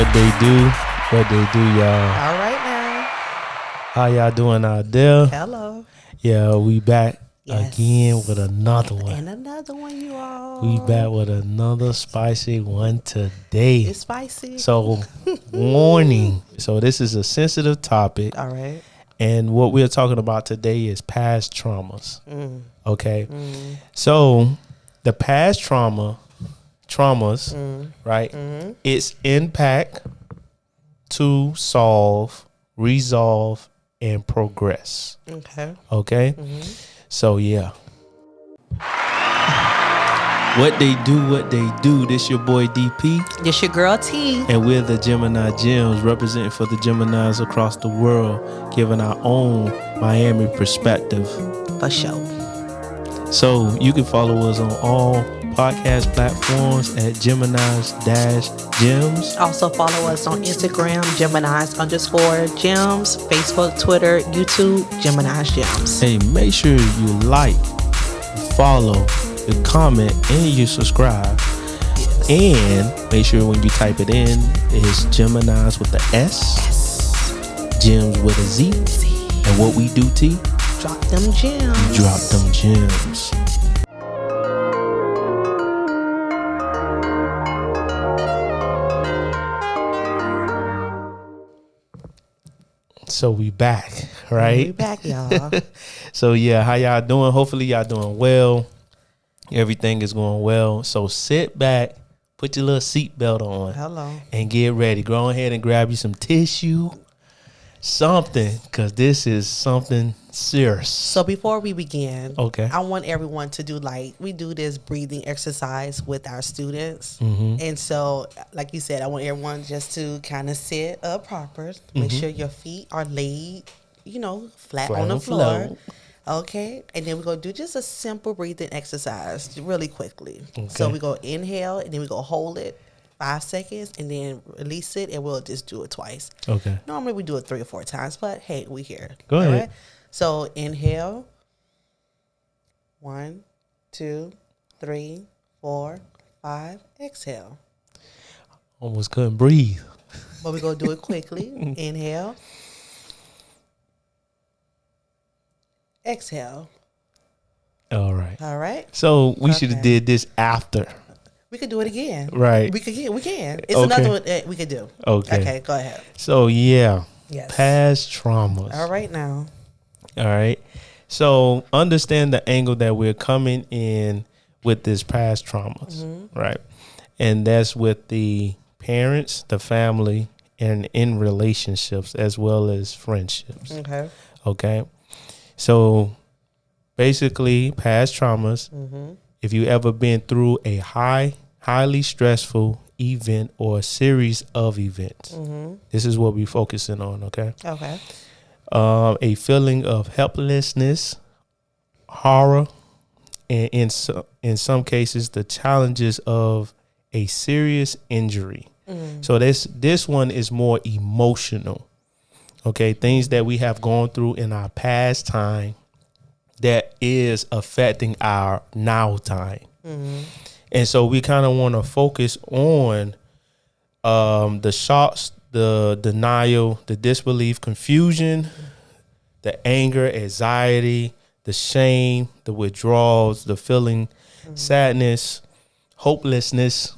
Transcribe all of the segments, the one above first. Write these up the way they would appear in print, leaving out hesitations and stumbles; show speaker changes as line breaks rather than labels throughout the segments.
What they do, y'all.
All right now.
How y'all doing out there?
Hello.
Yeah, we back
Yes.
again with another one.
And another one, you all.
We back with another spicy one today.
It's spicy.
So, warning. So, this is a sensitive topic.
All right.
And what we're talking about today is past traumas. Okay? So, the past traumas, right? Its impact to solve, resolve, and progress. Okay? So, yeah. What they do. This your boy DP.
This your girl T.
And we're the Geminis Gemz, representing for the Geminis across the world, giving our own Miami perspective.
For sure. So
you can follow us on all podcast platforms at Geminis-Gems.
Also follow us on Instagram, Geminis_Gems, Facebook, Twitter, YouTube, Geminis Gems.
Hey, make sure you like, follow, you comment, and you subscribe.
Yes.
And make sure when you type it in, it's Geminis with the S, Gems with a Z. And what we do, T?
Drop them gems.
Drop them gems. So we back, right?
We back, y'all.
So yeah, how y'all doing? Hopefully y'all doing well. Everything is going well. So sit back, put your little seatbelt on.
Hello.
And get ready. Go ahead and grab you some tissue, something, because this is something serious.
So before we begin,
okay,
I want everyone to do we do this breathing exercise with our students. And so, like you said, I want everyone just to kind of sit up proper. Make sure your feet are laid, flat on the floor. Okay. And then we're going to do just a simple breathing exercise really quickly. Okay. So we go inhale and then we go hold it 5 seconds and then release it, and we'll just do it twice. Okay. Normally we do it 3 or 4 times, but hey, we here.
Go ahead.
Right? So inhale. 1, 2, 3, 4, 5. Exhale.
Almost couldn't breathe.
But we're going to do it quickly. Inhale. Exhale. All right.
So we should have did this after.
We could do it again.
Right.
We can. It's another one that we could do. Okay, go ahead.
So yeah.
Yes.
Past traumas.
All right now.
All right. So understand the angle that we're coming in with this past traumas. Right. And that's with the parents, the family, and in relationships as well as friendships. Okay. So basically, past traumas, if you ever been through a highly stressful event or a series of events, this is what we're focusing on, okay?
Okay.
A feeling of helplessness, horror, and in some cases, the challenges of a serious injury. So this one is more emotional. Okay, things that we have gone through in our past time that is affecting our now time. And so we kind of want to focus on the shocks, the denial, the disbelief, confusion, the anger, anxiety, the shame, the withdrawals, the feeling sadness, hopelessness,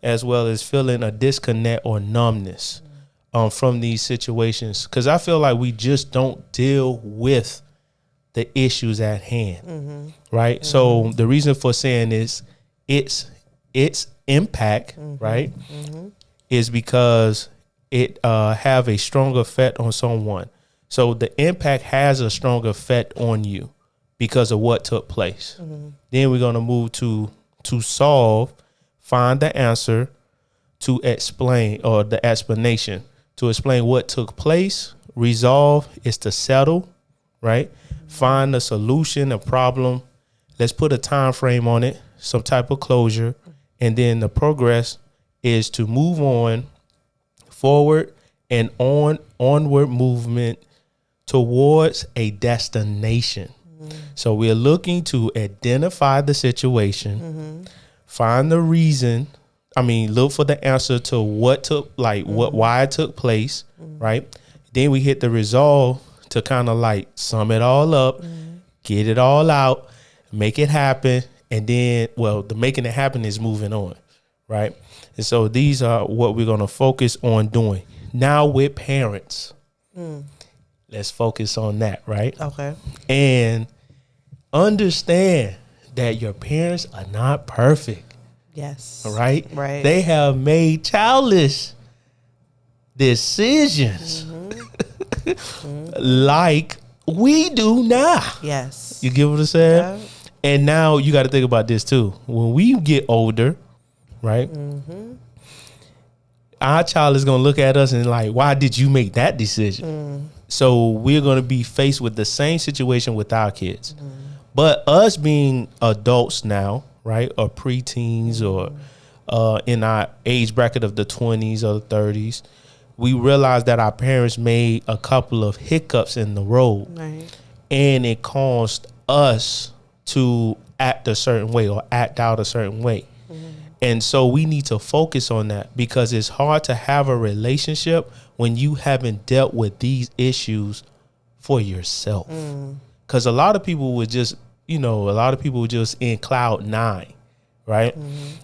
as well as feeling a disconnect or numbness. From these situations, because I feel like we just don't deal with the issues at hand, right? So the reason for saying is its impact, right, is because it have a strong effect on someone. So the impact has a strong effect on you because of what took place. Then we're gonna move to solve, find the answer, to explain, or the explanation. To explain what took place. Resolve is to settle, right? Find a solution, a problem. Let's put a time frame on it, some type of closure. And then the progress is to move on forward and onward movement towards a destination. So we're looking to identify the situation, find the reason look for the answer to what took, why it took place, right? Then we hit the resolve to kind of like sum it all up, get it all out, make it happen. And then, the making it happen is moving on, right? And so these are what we're going to focus on doing. Now with parents, let's focus on that, right?
Okay.
And understand that your parents are not perfect.
Yes.
Right?
Right.
They have made childish decisions like we do now.
Yes.
You get what I'm saying?
Yeah.
And now you got to think about this too. When we get older, right? Our child is going to look at us and like, why did you make that decision? So we're going to be faced with the same situation with our kids. But us being adults now, right, or preteens or in our age bracket of the 20s or the 30s, we realize that our parents made a couple of hiccups in the road.
Right.
And it caused us to act a certain way or act out a certain way. And so we need to focus on that, because it's hard to have a relationship when you haven't dealt with these issues for yourself. Because a lot of people would just, in cloud nine, right?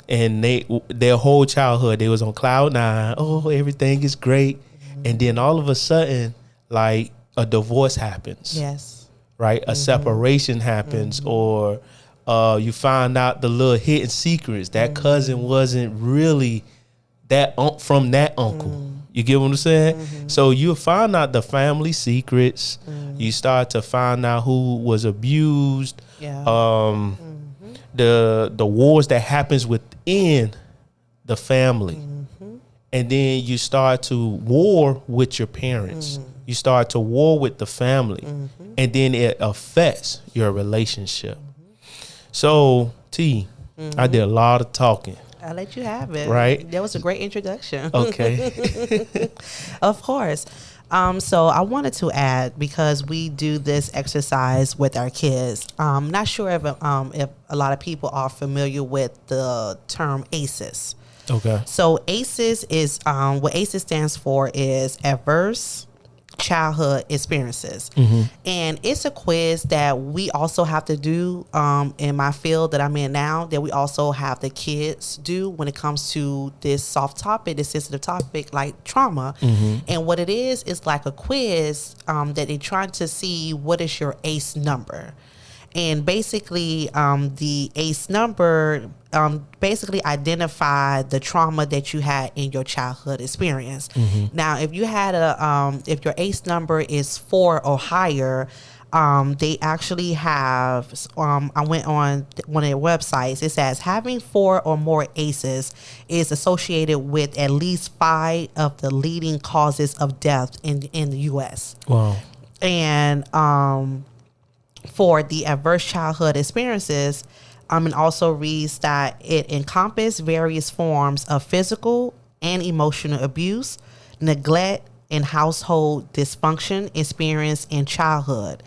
And their whole childhood, they was on cloud nine. Oh, everything is great. And then all of a sudden, like a divorce happens.
Yes.
Right? A separation happens, or you find out the little hidden secrets. That cousin wasn't really that from that uncle. You get what I'm saying? So you find out the family secrets. You start to find out who was abused.
Yeah.
The wars that happens within the family. And then you start to war with your parents. You start to war with the family. And then it affects your relationship. So, T, I did a lot of talking.
I'll let you have it.
Right?
That was a great introduction.
Okay.
Of course. So I wanted to add, because we do this exercise with our kids. Not sure if a lot of people are familiar with the term ACEs.
Okay.
So ACEs is what ACEs stands for is adverse childhood experiences. And it's a quiz that we also have to do in my field that I'm in now, that we also have the kids do when it comes to this soft topic, this sensitive topic like trauma. And what it is like a quiz that they're trying to see what is your ACE number. And basically, the ACE number basically identify the trauma that you had in your childhood experience. Now, if you had if your ACE number is 4 or higher, they actually have. I went on one of their websites. It says having 4 or more ACEs is associated with at least 5 of the leading causes of death in the U.S.
Wow.
And for the adverse childhood experiences, it also reads that it encompasses various forms of physical and emotional abuse, neglect, and household dysfunction experienced in childhood.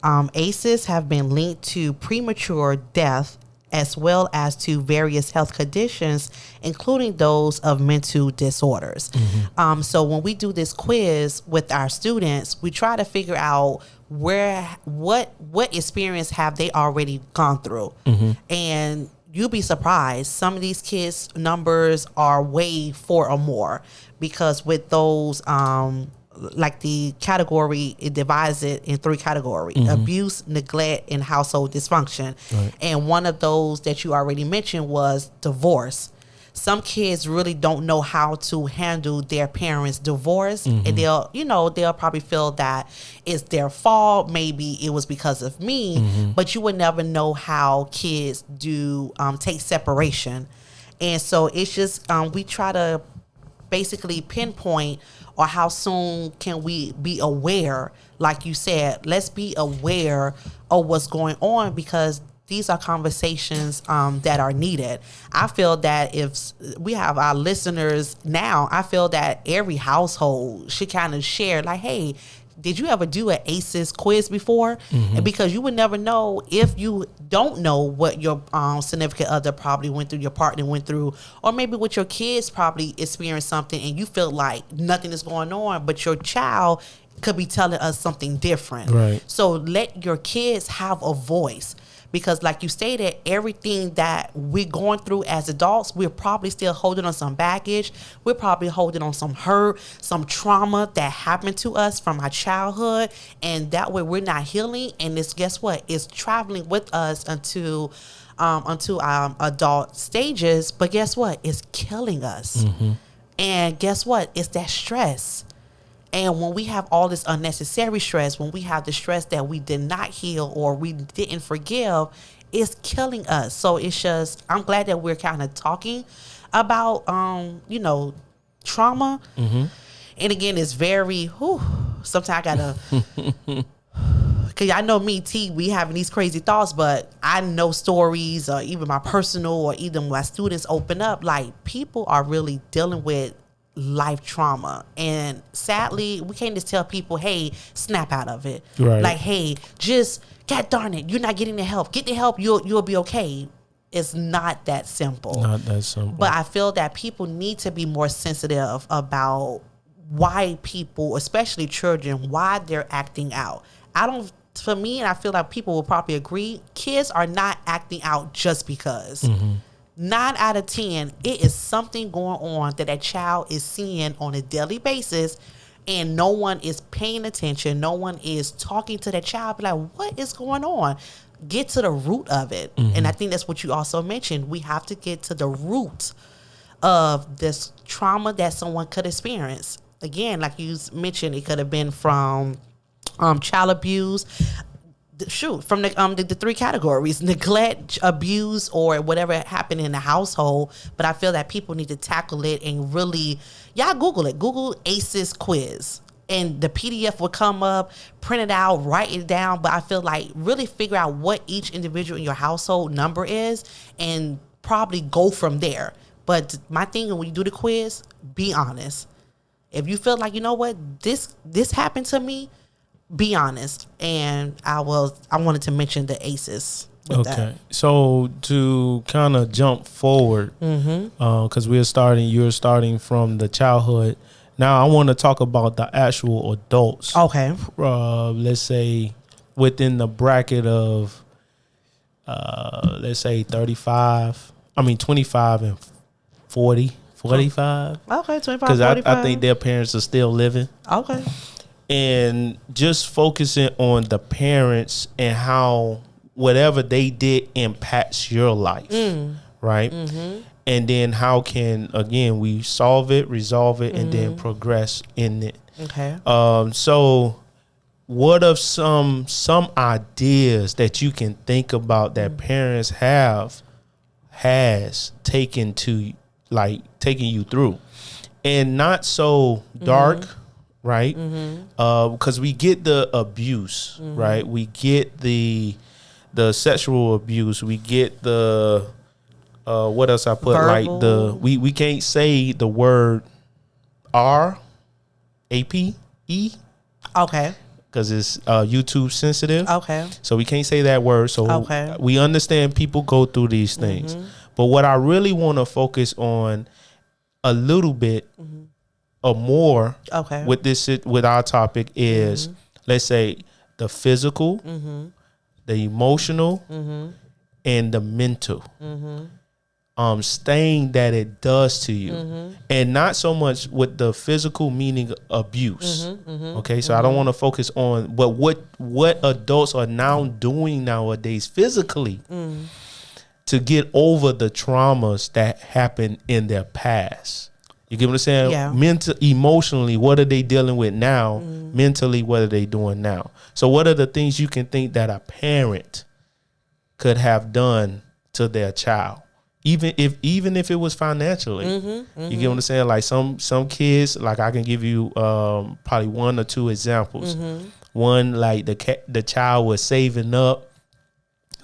ACEs have been linked to premature death as well as to various health conditions, including those of mental disorders. So when we do this quiz with our students, we try to figure out what experience have they already gone through. And you'll be surprised, some of these kids' numbers are way 4 or more, because with those like the category, it divides it in 3 categories: abuse, neglect, and household dysfunction.
Right.
And one of those that you already mentioned was divorce. Some kids really don't know how to handle their parents' divorce, and they'll probably feel that it's their fault. Maybe it was because of me, but you would never know how kids do take separation. And so it's just we try to basically pinpoint, or how soon can we be aware. Like you said, let's be aware of what's going on, because these are conversations that are needed. I feel that if we have our listeners now, I feel that every household should kind of share, like, hey, did you ever do an ACEs quiz before? And because you would never know if you don't know what your significant other probably went through, your partner went through, or maybe with your kids probably experienced something and you feel like nothing is going on, but your child could be telling us something different.
Right.
So let your kids have a voice. Because like you stated, everything that we're going through as adults, we're probably still holding on some baggage. We're probably holding on some hurt, some trauma that happened to us from our childhood. And that way we're not healing. And it's, guess what? It's traveling with us until our adult stages. But guess what? It's killing us. And guess what? It's that stress. And when we have all this unnecessary stress, when we have the stress that we did not heal or we didn't forgive, it's killing us. So it's just, I'm glad that we're kind of talking about, trauma. And again, it's very, sometimes I gotta, because I know me, T, we having these crazy thoughts, but I know stories or even my personal or even my students open up, like people are really dealing with life trauma, and sadly we can't just tell people, hey, snap out of it.
Right.
Like, hey, just, god darn it, you're not getting the help, get the help, you'll be okay. It's not that simple.
Not that simple.
But I feel that people need to be more sensitive about why people, especially children, why they're acting out. For me, and I feel like people will probably agree, kids are not acting out just because. 9 out of 10, it is something going on that child is seeing on a daily basis, and no one is paying attention. No one is talking to that child. Be like, what is going on? Get to the root of it. And I think that's what you also mentioned. We have to get to the root of this trauma that someone could experience. Again, like you mentioned, it could have been from child abuse. From the 3 categories: neglect, abuse, or whatever happened in the household. But I feel that people need to tackle it and really, y'all Google it. Google ACEs quiz, and the PDF will come up. Print it out, write it down. But I feel like really figure out what each individual in your household number is, and probably go from there. But my thing, when you do the quiz, be honest. If you feel like, you know what, this happened to me, be honest. And I wanted to mention the ACEs with that.
So to kind of jump forward, because you're starting from the childhood. Now I want to talk about the actual adults.
Okay.
Let's say within the bracket of, let's say 25 and 40, 45.
Okay, 25,
Because
45.
I think their parents are still living.
Okay.
And just focusing on the parents and how whatever they did impacts your life, right? And then how can, again, we solve it, resolve it, and then progress in it.
Okay.
So what are some ideas that you can think about that parents has taken you through, and not so dark, right? Because we get the abuse, right? We get the sexual abuse. We get the what else I put?
Verbal.
Like we can't say the word R-A-P-E.
Okay.
Because it's YouTube sensitive.
Okay.
So we can't say that word. So we understand people go through these things. But what I really want to focus on a little bit or more with our topic is, let's say, the physical, the emotional, and the mental stain that it does to you. And not so much with the physical, meaning abuse. Okay, so I don't want to focus on what adults are now doing nowadays physically to get over the traumas that happened in their past. You get what I'm saying?
Yeah.
Emotionally, what are they dealing with now? Mentally, what are they doing now? So what are the things you can think that a parent could have done to their child? Even if it was financially, you get what I'm saying? Like some kids, like I can give you probably 1 or 2 examples. One, like the child was saving up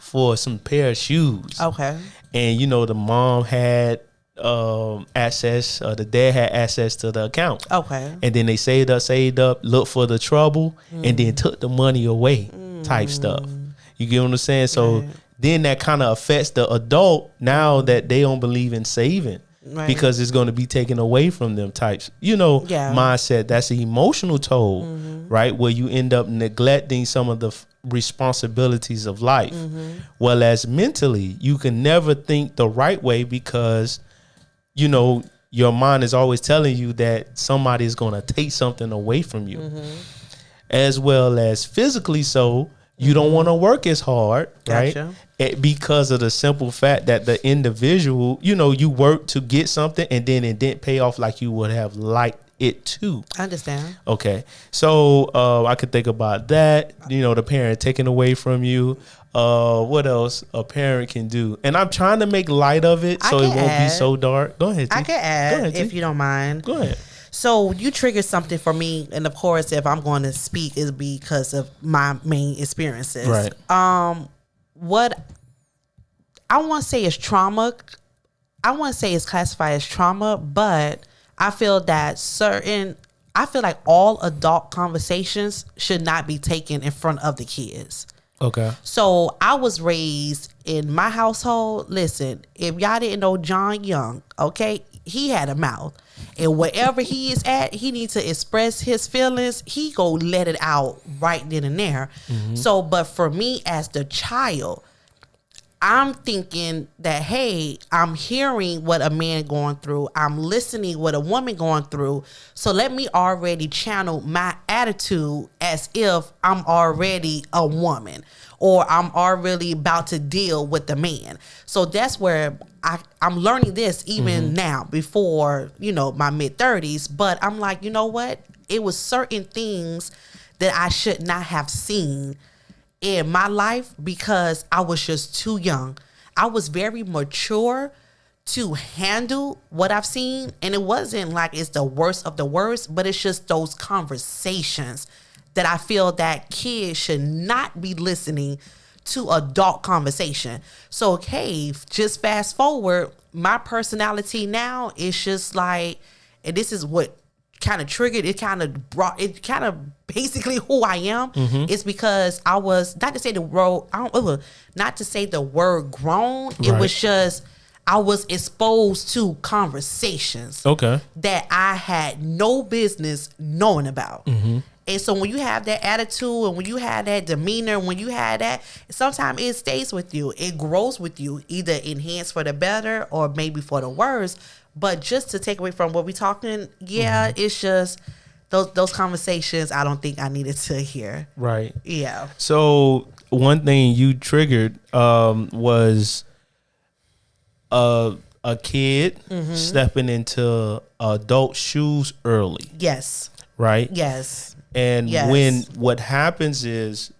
for some pair of shoes.
Okay.
And the mom had access. The dad had access to the account.
Okay.
And then they saved up, looked for the trouble, and then took the money away, type stuff. You get what I'm saying? So
Right.
then that kind of affects the adult now that they don't believe in saving.
Right.
Because it's going to be taken away from them types, mindset. That's an emotional toll, right? Where you end up neglecting some of the responsibilities of life. Well, as mentally, you can never think the right way because, your mind is always telling you that somebody is going to take something away from you. As well as physically so, you don't want to work as hard, right?
Gotcha.
Because of the simple fact that the individual, you work to get something and then it didn't pay off like you would have liked it to.
I understand.
Okay. So I could think about that, the parent taken away from you. What else a parent can do? And I'm trying to make light of it so it won't be so dark. Go ahead, T.
I can add if you don't mind.
Go ahead.
So you triggered something for me, and of course, if I'm going to speak, it's because of my main experiences.
Right.
What I want to say is trauma. I want to say it's classified as trauma, but I feel that I feel like all adult conversations should not be taken in front of the kids.
Okay.
So I was raised in my household. Listen, if y'all didn't know John Young, okay, he had a mouth. And wherever he is at, he needs to express his feelings. He go let it out right then and there. So, but for me as the child, I'm thinking that, hey, I'm hearing what a man going through. I'm listening what a woman going through. So let me already channel my attitude as if I'm already a woman or I'm already about to deal with the man. So that's where I'm learning this even now before, my mid-30s. But I'm like, you know what? It was certain things that I should not have seen in my life because I was just too young. I was very mature to handle what I've seen. And it wasn't like it's the worst of the worst, but it's just those conversations that I feel that kids should not be listening to adult conversation. So, okay, just fast forward, my personality now is just like, and this is what kind of triggered it, kind of basically who I am. It's because I was not to say the word grown. It was just I was exposed to conversations that I had no business knowing about. And so when you have that attitude and when you have that demeanor, when you have that, sometimes it stays with you. It grows with you, either enhanced for the better or maybe for the worse. But just to take away from what we're talking, it's just those conversations I don't think I needed to hear.
Right.
Yeah.
So one thing you triggered was a kid stepping into adult shoes early.
Yes.
Right?
Yes.
And when what happens is,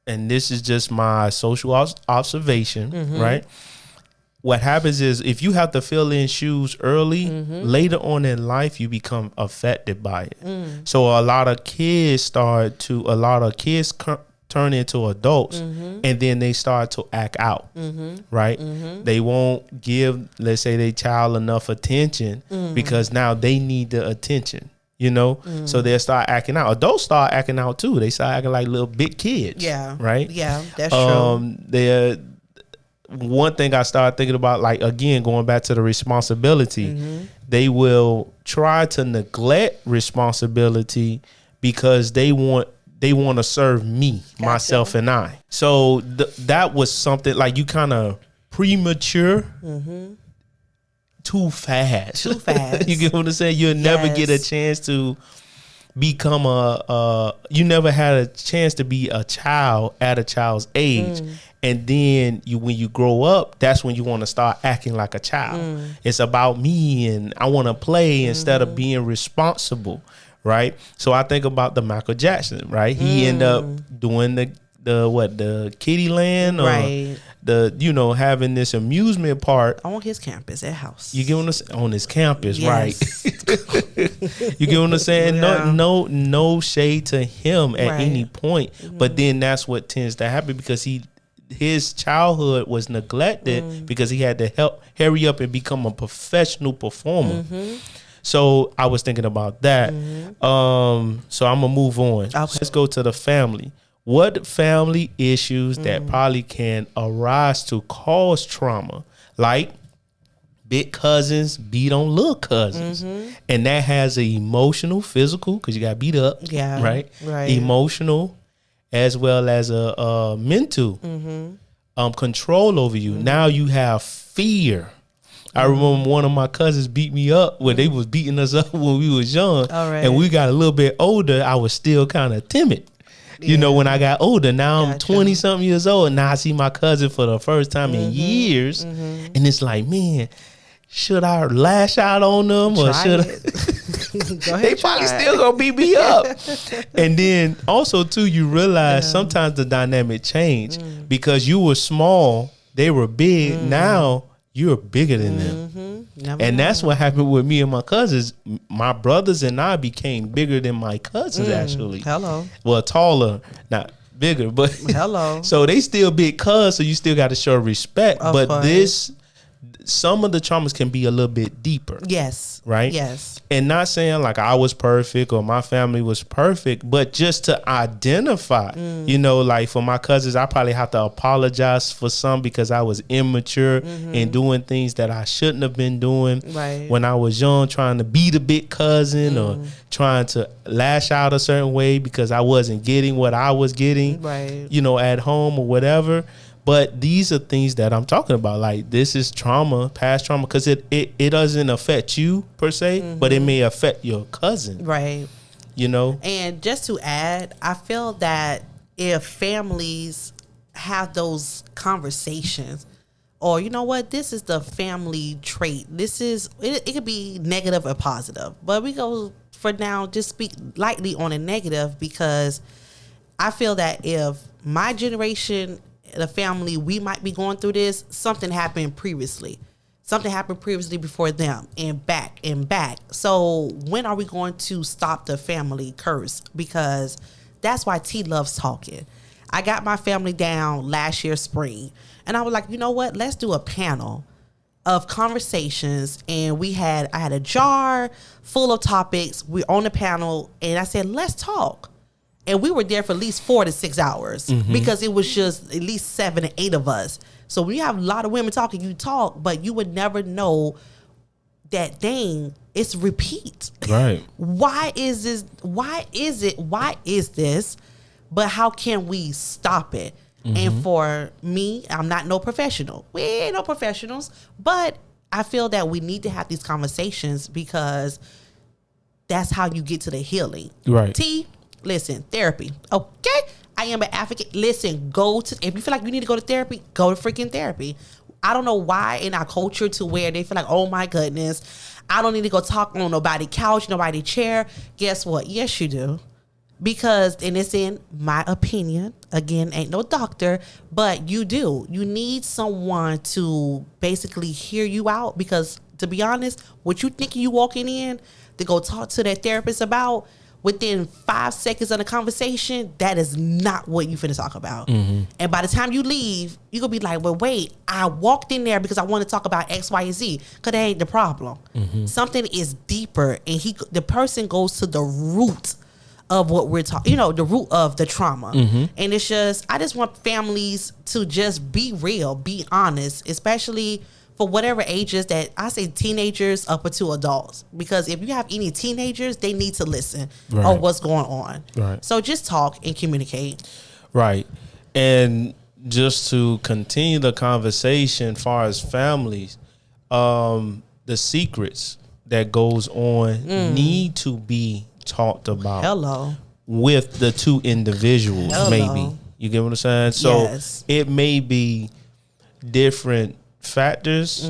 and this is just my social observation, right? What happens is if you have to fill in shoes early, later on in life, you become affected by it. So a lot of kids turn into adults and then they start to act out, right? They won't give, let's say, their child enough attention because now they need the attention. So they'll start acting out. Adults start acting out too. They start acting like little big kids. Yeah. Right?
Yeah, that's true.
One thing I started thinking about, like, again, going back to the responsibility, they will try to neglect responsibility because they want to serve me, myself, and I. So that was something like you kind of premature. Too fast. You get what I'm saying? You'll never get a chance to become you never had a chance to be a child at a child's age. And then when you grow up, that's when you want to start acting like a child. It's about me and I want to play instead of being responsible, right? So I think about the Michael Jackson, right? He ended up doing the kiddie land, or
right?
Having this amusement park
on his campus at house.
You get what I'm saying? On his campus, right? You get what I'm saying? Yeah. No shade to him at any point, but then that's what tends to happen because his childhood was neglected because he had to hurry up and become a professional performer. So I was thinking about that. So I'm gonna move on. Okay. Let's go to the family. What family issues that probably can arise to cause trauma, like big cousins beat on little cousins, and that has an emotional, physical, because you got beat up, right? Emotional, as well as a mental control over you. Now you have fear. I remember one of my cousins beat me up when they was beating us up when we was young, and we got a little bit older. I was still kind of timid. You know, when I got older, now I'm 20 something years old, and now I see my cousin for the first time in years, and it's like, man, should I lash out on them or should I? They probably still gonna beat me up. And then also too, you realize sometimes the dynamic change because you were small, they were big. Now you're bigger than them. And that's what happened with me and my cousins. My brothers and I became bigger than my cousins actually. Well, taller, not bigger, but so they still big cuz, so you still got to show respect. But some of the traumas can be a little bit deeper. Yes. Right? Yes. And not saying like I was perfect or my family was perfect, but just to identify, you know, like for my cousins, I probably have to apologize for some because I was immature and doing things that I shouldn't have been doing when I was young, trying to be the big cousin or trying to lash out a certain way because I wasn't getting what I was getting, you know, at home or whatever. But these are things that I'm talking about. Like this is trauma, past trauma, because it doesn't affect you per se, but it may affect your cousin. Right. You know?
And just to add, I feel that if families have those conversations, or you know what, this is the family trait. This is, it could be negative or positive. But we go for now, just speak lightly on a negative because I feel that if my generation, the family, we might be going through this, something happened previously before them and back. So when are we going to stop the family curse? Because that's why T loves talking. I got my family down last year spring and I was like, you know what, let's do a panel of conversations. And I had a jar full of topics. We're on the panel and I said, let's talk. And we were there for at least 4 to 6 hours because it was just at least 7 to 8 of us. So when you have a lot of women talking, you talk, but you would never know that dang, it's repeat. Right. Why is this? But how can we stop it? And for me, I'm not no professional. We ain't no professionals, but I feel that we need to have these conversations because that's how you get to the healing. Right. Listen, therapy. Okay. I am an advocate. Listen, if you feel like you need to go to therapy, go to freaking therapy. I don't know why in our culture to where they feel like, oh my goodness, I don't need to go talk on nobody's couch, nobody's chair. Guess what? Yes, you do. Because, and it's in my opinion, again, ain't no doctor, but you do. You need someone to basically hear you out because to be honest, what you thinking you walking in to go talk to that therapist about, within 5 seconds of the conversation, that is not what you finna talk about. And by the time you leave, you gonna be like, well, wait, I walked in there because I want to talk about X, Y, and Z, because that ain't the problem. Something is deeper, and the person goes to the root of what we're talking, the root of the trauma. And it's just, I just want families to just be real, be honest, especially for whatever ages that I say teenagers up to adults. Because if you have any teenagers, they need to listen on what's going on. Right. So just talk and communicate. Right.
And just to continue the conversation as far as families, the secrets that goes on need to be talked about with the two individuals. Maybe you get what I'm saying. So it may be different factors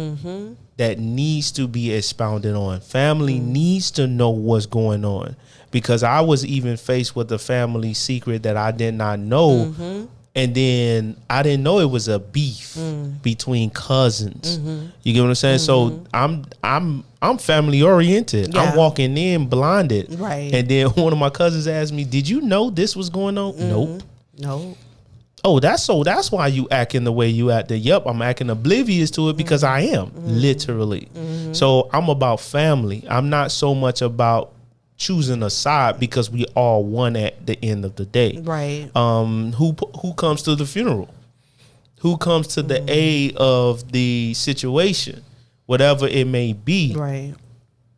that needs to be expounded on. Family needs to know what's going on, because I was even faced with a family secret that I did not know, and then I didn't know it was a beef between cousins. You get what I'm saying? So I'm family oriented. I'm walking in blinded, right? And then one of my cousins asked me, "Did you know this was going on?" Nope. That's why you acting the way you act. Yep, I'm acting oblivious to it because I am literally. So I'm about family. I'm not so much about choosing a side because we all one at the end of the day.
Right.
Who comes to the funeral? Who comes to the aid of the situation, whatever it may be.
Right.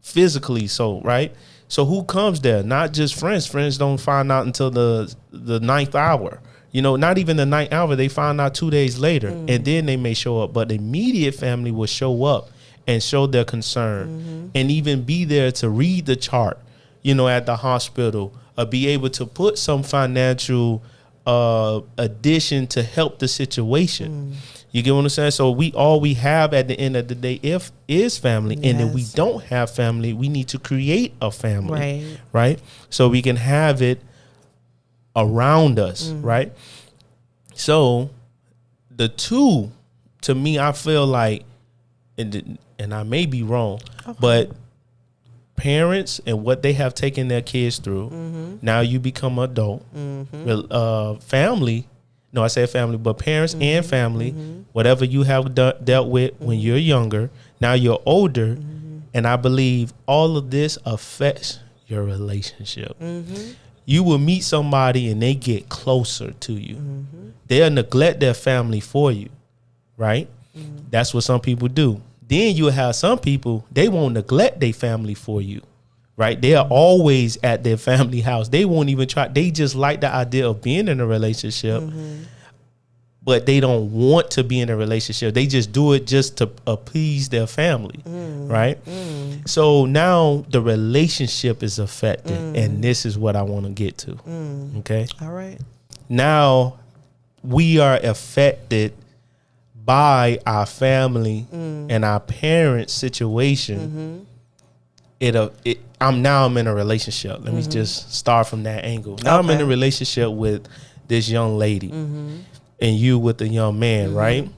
Physically, right. So who comes there? Not just friends. Friends don't find out until the ninth hour. Not even the ninth hour. They find out 2 days later, and then they may show up. But the immediate family will show up and show their concern, and even be there to read the chart, at the hospital, or be able to put some financial addition to help the situation. You get what I'm saying? So all we have at the end of the day is family.
Yes.
And if we don't have family, we need to create a family.
Right.
So we can have it around us, right? So the two, to me, I feel like, and I may be wrong, but parents and what they have taken their kids through, now you become adult. Family, no, I said family, but parents and family, whatever you have dealt with when you're younger, now you're older, and I believe all of this affects your relationship. You will meet somebody and they get closer to you. They'll neglect their family for you, right? That's what some people do. Then you'll have some people, they won't neglect their family for you, right? They are always at their family house. They won't even try. They just like the idea of being in a relationship, but they don't want to be in a relationship. They just do it just to appease their family, right? So now the relationship is affected, and this is what I want to get to, okay?
All right.
Now we are affected by our family and our parents' situation. I'm in a relationship. Let me just start from that angle. Now I'm in a relationship with this young lady, and you with the young man, right?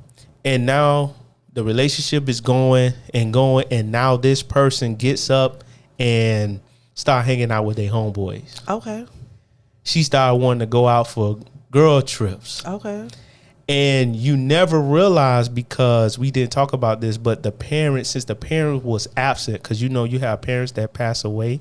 And now the relationship is going, and now this person gets up and start hanging out with their homeboys.
Okay.
She started wanting to go out for girl trips.
Okay.
And you never realize, because we didn't talk about this, but since the parent was absent, because you have parents that pass away,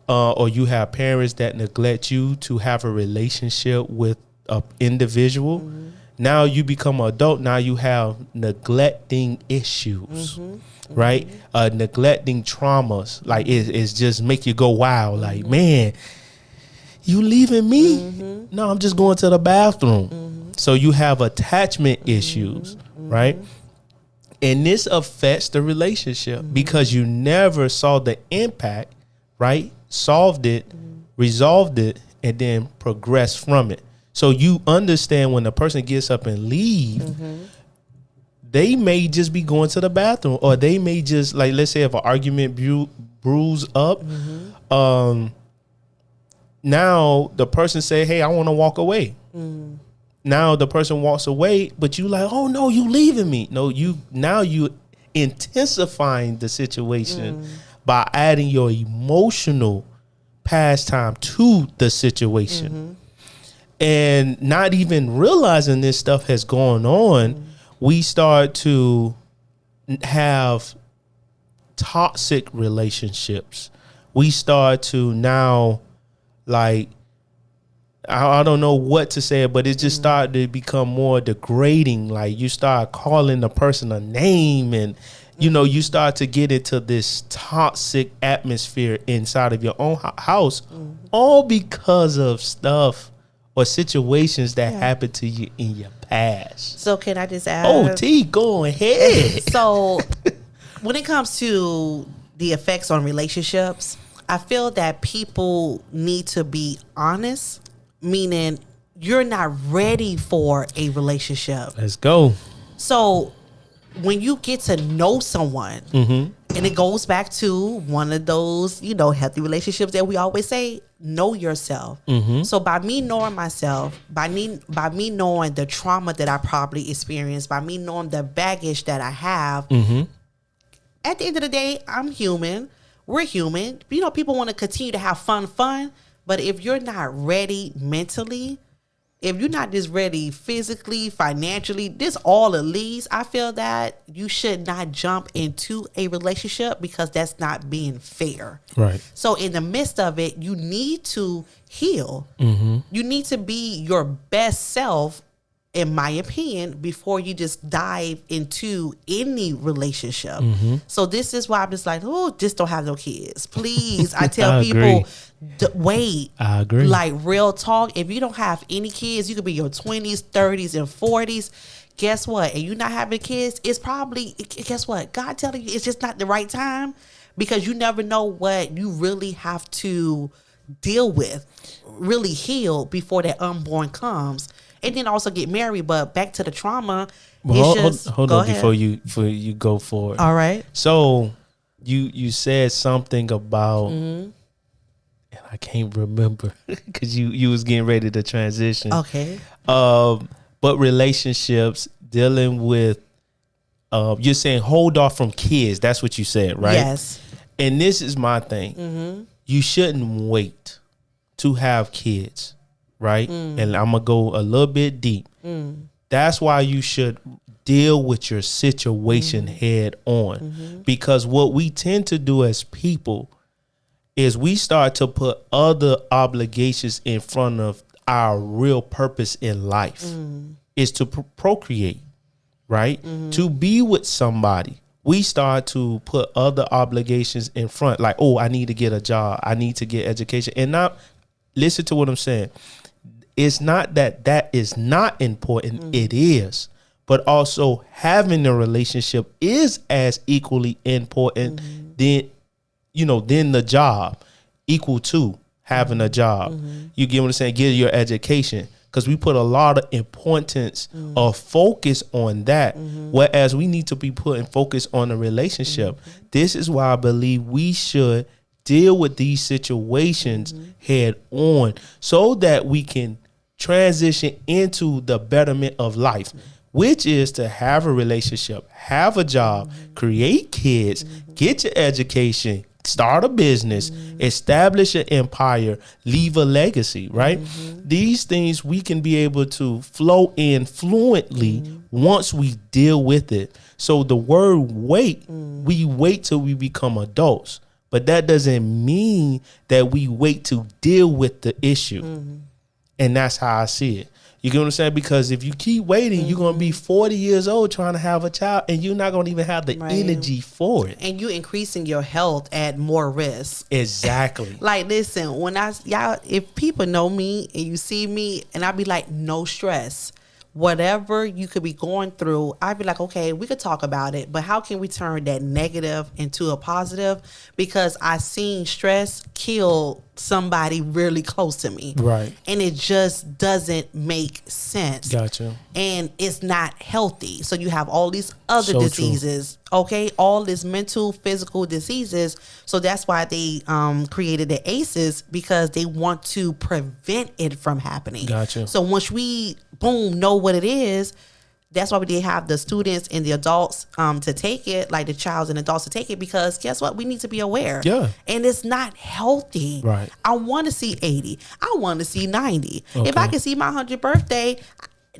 or you have parents that neglect you to have a relationship with an individual. Now you become an adult. Now you have neglecting issues, right? Neglecting traumas. Like it's just make you go wild. Like, man, you leaving me? No, I'm just going to the bathroom. So you have attachment issues, right? And this affects the relationship because you never saw the impact, right? Solved it, resolved it, and then progressed from it. So you understand when a person gets up and leave, they may just be going to the bathroom, or they may just, like, let's say if an argument brews up, now the person say, hey, I want to walk away. Now the person walks away, but you like, oh no, you leaving me. No, you intensifying the situation by adding your emotional pastime to the situation. And not even realizing this stuff has gone on, we start to have toxic relationships. We start to now, like, I don't know what to say, but it just started to become more degrading. Like, you start calling the person a name, and you start to get into this toxic atmosphere inside of your own house, all because of stuff or situations that happened to you in your past.
So can I just add?
Oh, T, go ahead.
So when it comes to the effects on relationships, I feel that people need to be honest. Meaning you're not ready for a relationship.
Let's go.
So when you get to know someone, and it goes back to one of those, healthy relationships that we always say, know yourself. So by me knowing myself, by me knowing the trauma that I probably experienced, by me knowing the baggage that I have, at the end of the day, I'm human. We're human. People want to continue to have fun. But if you're not ready mentally, if you're not just ready physically, financially, this all at least, I feel that you should not jump into a relationship because that's not being fair.
Right.
So in the midst of it, you need to heal. Mm-hmm. You need to be your best self, in my opinion, before you just dive into any relationship. Mm-hmm. So this is why I'm just like, oh, just don't have no kids. Please. I tell people, wait.
I agree.
Like, real talk, if you don't have any kids, you could be your 20s, 30s, and 40s. Guess what? And you not having kids, it's probably, guess what? God telling you it's just not the right time, because you never know what you really have to deal with, really heal before that unborn comes. And then also get married. But back to the trauma.
Well, hold on before you go forward.
All right.
So you said something about, and I can't remember because you was getting ready to transition.
Okay.
But relationships, dealing with, you're saying hold off from kids. That's what you said, right?
Yes.
And this is my thing. Mm-hmm. You shouldn't wait to have kids. Right. And I'm going to go a little bit deep. That's why you should deal with your situation head on, because what we tend to do as people is we start to put other obligations in front of our real purpose in life is to procreate, right? To be with somebody. We start to put other obligations in front, like, oh, I need to get a job. I need to get education. And not, listen to what I'm saying. It's not that is not important. It is. But also having a relationship is as equally important than the job, equal to having a job. You get what I'm saying? Get your education. Because we put a lot of importance or focus on that. Whereas we need to be putting focus on a relationship. This is why I believe we should deal with these situations head on so that we can transition into the betterment of life, which is to have a relationship, have a job, create kids, get your education, start a business, establish an empire, leave a legacy, right? These things we can be able to flow in fluently once we deal with it. So the word wait, we wait till we become adults, but that doesn't mean that we wait to deal with the issue. And that's how I see it. You get what I'm saying? Because if you keep waiting, you're going to be 40 years old trying to have a child, and you're not going to even have the energy for it.
And you increasing your health at more risk.
Exactly.
Like, listen, when if people know me and you see me, and I be like, no stress. Whatever you could be going through, I'd be like, okay, we could talk about it, but how can we turn that negative into a positive? Because I seen stress kill somebody really close to me.
Right.
And it just doesn't make sense.
Gotcha.
And it's not healthy. So you have all these other diseases, okay? All these mental, physical diseases. So that's why they created the ACEs, because they want to prevent it from happening.
Gotcha.
So once we, boom, know what it is, that's why we did have the students and the adults to take it, like the child and adults to take it, because guess what? We need to be aware.
Yeah.
And it's not healthy.
Right.
I want to see 80. I want to see 90. Okay. If I can see my 100th birthday,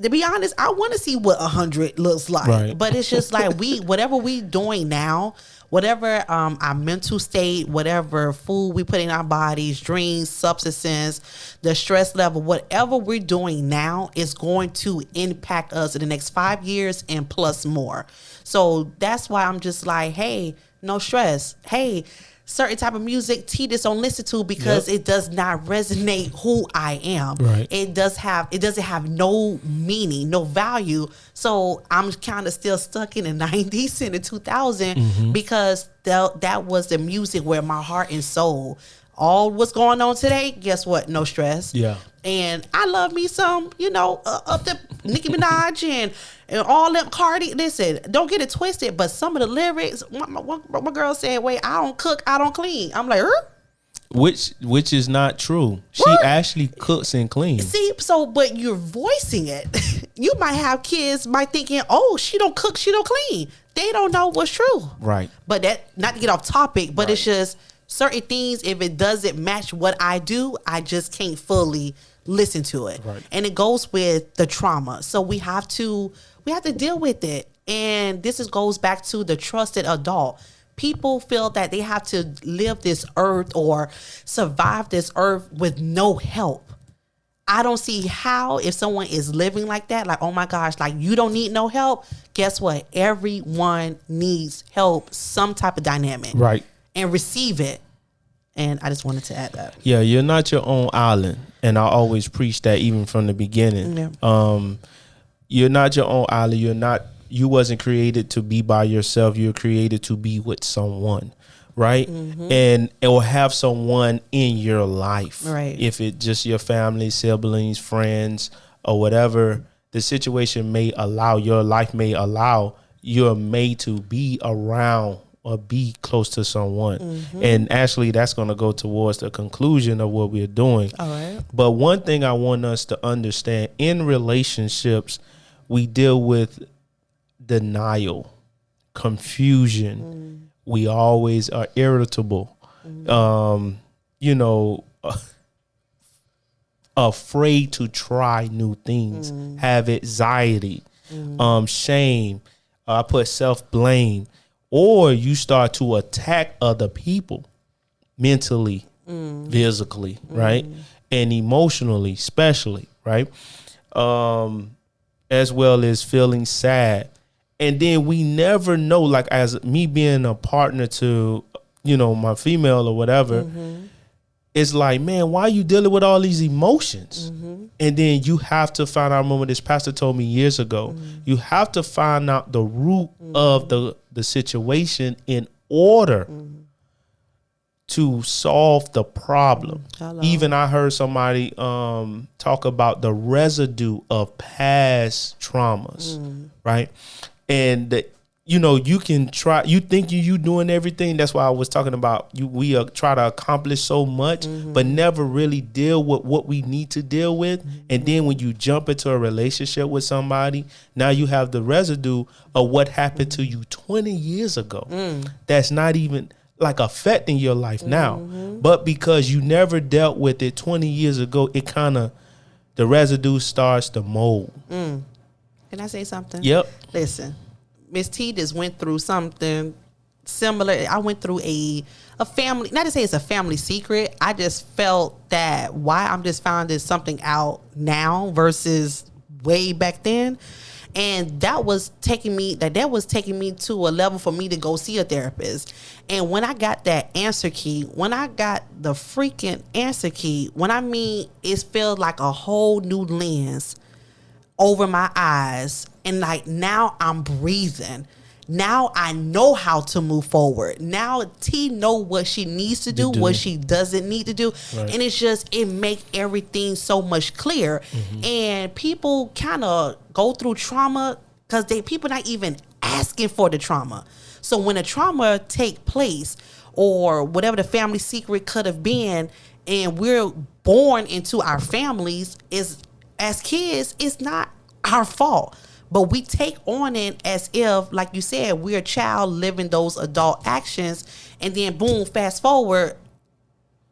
to be honest, I want to see what 100 looks like.
Right.
But it's just like whatever we doing now, whatever our mental state, whatever food we put in our bodies, drinks, substances, the stress level, whatever we're doing now is going to impact us in the next 5 years and plus more. So that's why I'm just like, hey, no stress. Hey, certain type of music T just don't listen to because it does not resonate who I am.
Right.
It doesn't have no meaning, no value. So I'm kind of still stuck in the 90s and the 2000s because that was the music where my heart and soul. All what's going on today, guess what? No stress. Yeah. And I love me some, up the Nicki Minaj and all them Cardi. Listen, don't get it twisted, but some of the lyrics, my girl said, wait, I don't cook, I don't clean. I'm like,
Which is not true. She actually cooks and cleans.
See, but you're voicing it. You might have kids might thinking, oh, she don't cook, she don't clean. They don't know what's true.
Right.
But that, not to get off topic, but it's just certain things, if it doesn't match what I do, I just can't fully listen to it.
Right.
And it goes with the trauma. So we have to deal with it. And goes back to the trusted adult. People feel that they have to live this earth or survive this earth with no help. I don't see how, if someone is living like that, like, oh my gosh, like, you don't need no help. Guess what? Everyone needs help, some type of dynamic.
Right.
And receive it. And I just wanted to add that.
Yeah, you're not your own island. And I always preach that even from the beginning.
Yeah.
You're not your own island. You wasn't created to be by yourself. You're created to be with someone. Right. Mm-hmm. And it will have someone in your life.
Right.
If it just your family, siblings, friends, or whatever the situation may allow, your life may allow, you're made to be around or be close to someone. Mm-hmm. And actually, that's going to go towards the conclusion of what we're doing.
All right.
But one thing I want us to understand, in relationships, we deal with denial, confusion. We always are irritable, afraid to try new things, have anxiety, shame. I put self-blame, or you start to attack other people mentally, physically, right? And emotionally, especially, right? As well as feeling sad. And then we never know, like, as me being a partner to, my female or whatever, it's like, man, why are you dealing with all these emotions? And then you have to find out, I remember this pastor told me years ago, you have to find out the root of the situation in order to solve the problem. Even I heard somebody talk about the residue of past traumas, right? And you can try. You think you doing everything. That's why I was talking about we try to accomplish so much, but never really deal with what we need to deal with. And then when you jump into a relationship with somebody, now you have the residue of what happened to you 20 years ago. That's not even like affecting your life now, but because you never dealt with it 20 years ago, it kind of, the residue starts to mold.
Can I say something?
Yep.
Listen, Miss T just went through something similar. I went through a family, not to say it's a family secret. I just felt that why I'm just finding something out now versus way back then. And that was taking me to a level for me to go see a therapist. And when I got that answer key, when I got the freaking answer key, it felt like a whole new lens over my eyes. And like, now I'm breathing. Now I know how to move forward. Now T know what she needs to do, what she doesn't need to do. Right. And it make everything so much clearer. And people kind of go through trauma because people not even asking for the trauma. So when a trauma take place, or whatever the family secret could have been, and we're born into our families, as kids, it's not our fault. But we take on it as if, like you said, we're a child living those adult actions, and then boom, fast forward,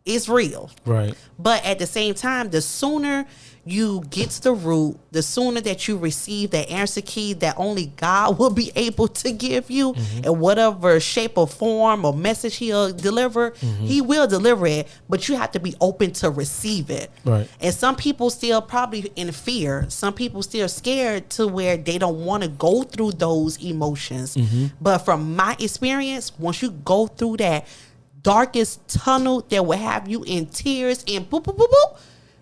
it's real.
Right.
But at the same time, the sooner you get to the root, the sooner that you receive that answer key that only God will be able to give you, in whatever shape or form or message he'll deliver, he will deliver it, but you have to be open to receive it.
Right.
And some people still probably in fear. Some people still scared to where they don't want to go through those emotions. But from my experience, once you go through that darkest tunnel that will have you in tears and boop, boop, boop, boop,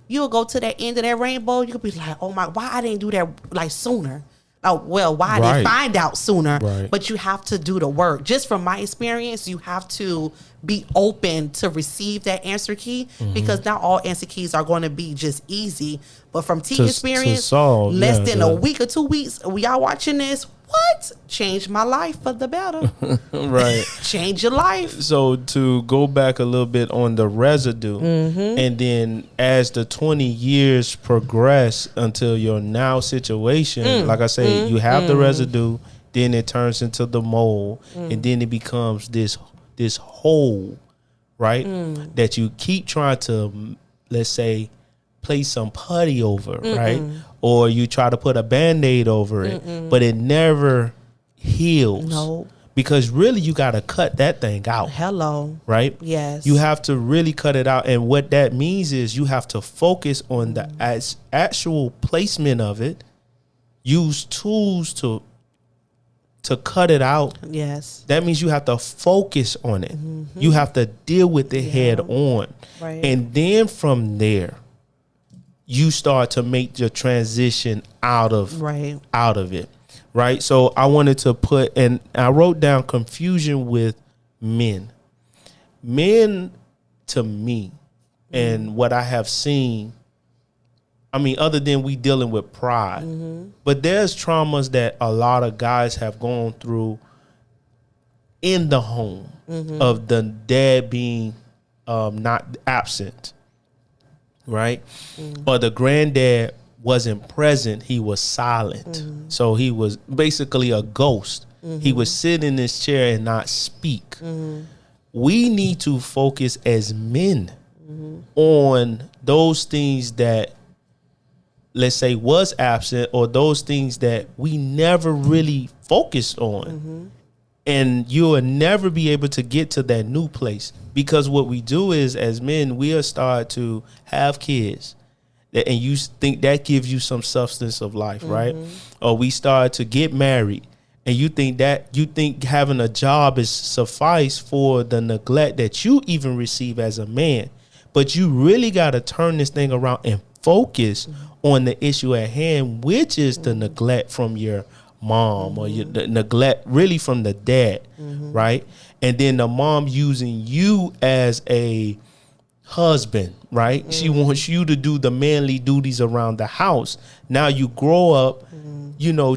you'll go to that end of that rainbow. You'll be like, oh my, why I didn't do that like sooner? Oh, well, why I didn't find out sooner? Right. But you have to do the work. Just from my experience, you have to be open to receive that answer key, because not all answer keys are going to be just easy. But from T experience, less than a week or 2 weeks, y'all watching this, what? Changed my life for the better.
Right.
Change your life.
So to go back a little bit on the residue, and then as the 20 years progress until your now situation, like I say, you have the residue, then it turns into the mold, and then it becomes this hole, right? That you keep trying to, let's say, play some putty over, right? Or you try to put a Band-Aid over it, but it never heals.
No.
Because really you got to cut that thing out.
Hello.
Right?
Yes.
You have to really cut it out. And what that means is you have to focus on the actual placement of it. Use tools to cut it out.
Yes.
That means you have to focus on it. You have to deal with it head on.
Right.
And then from there, you start to make your transition out of it. Right. So I wanted to put, and I wrote down confusion with men. Men, to me, and what I have seen, I mean, other than we dealing with pride, but there's traumas that a lot of guys have gone through in the home of the dad being not absent, right? Or the granddad wasn't present, he was silent. So he was basically a ghost. He would sit in his chair and not speak. We need to focus as men on those things that, let's say, was absent, or those things that we never really focused on. And you will never be able to get to that new place, because what we do is, as men, we'll start to have kids. And you think that gives you some substance of life, right? Or we start to get married, and you think having a job is suffice for the neglect that you even receive as a man. But you really got to turn this thing around and focus on the issue at hand, which is the neglect from your mom, or the neglect really from the dad, right? And then the mom using you as a husband, right? She wants you to do the manly duties around the house. Now you grow up,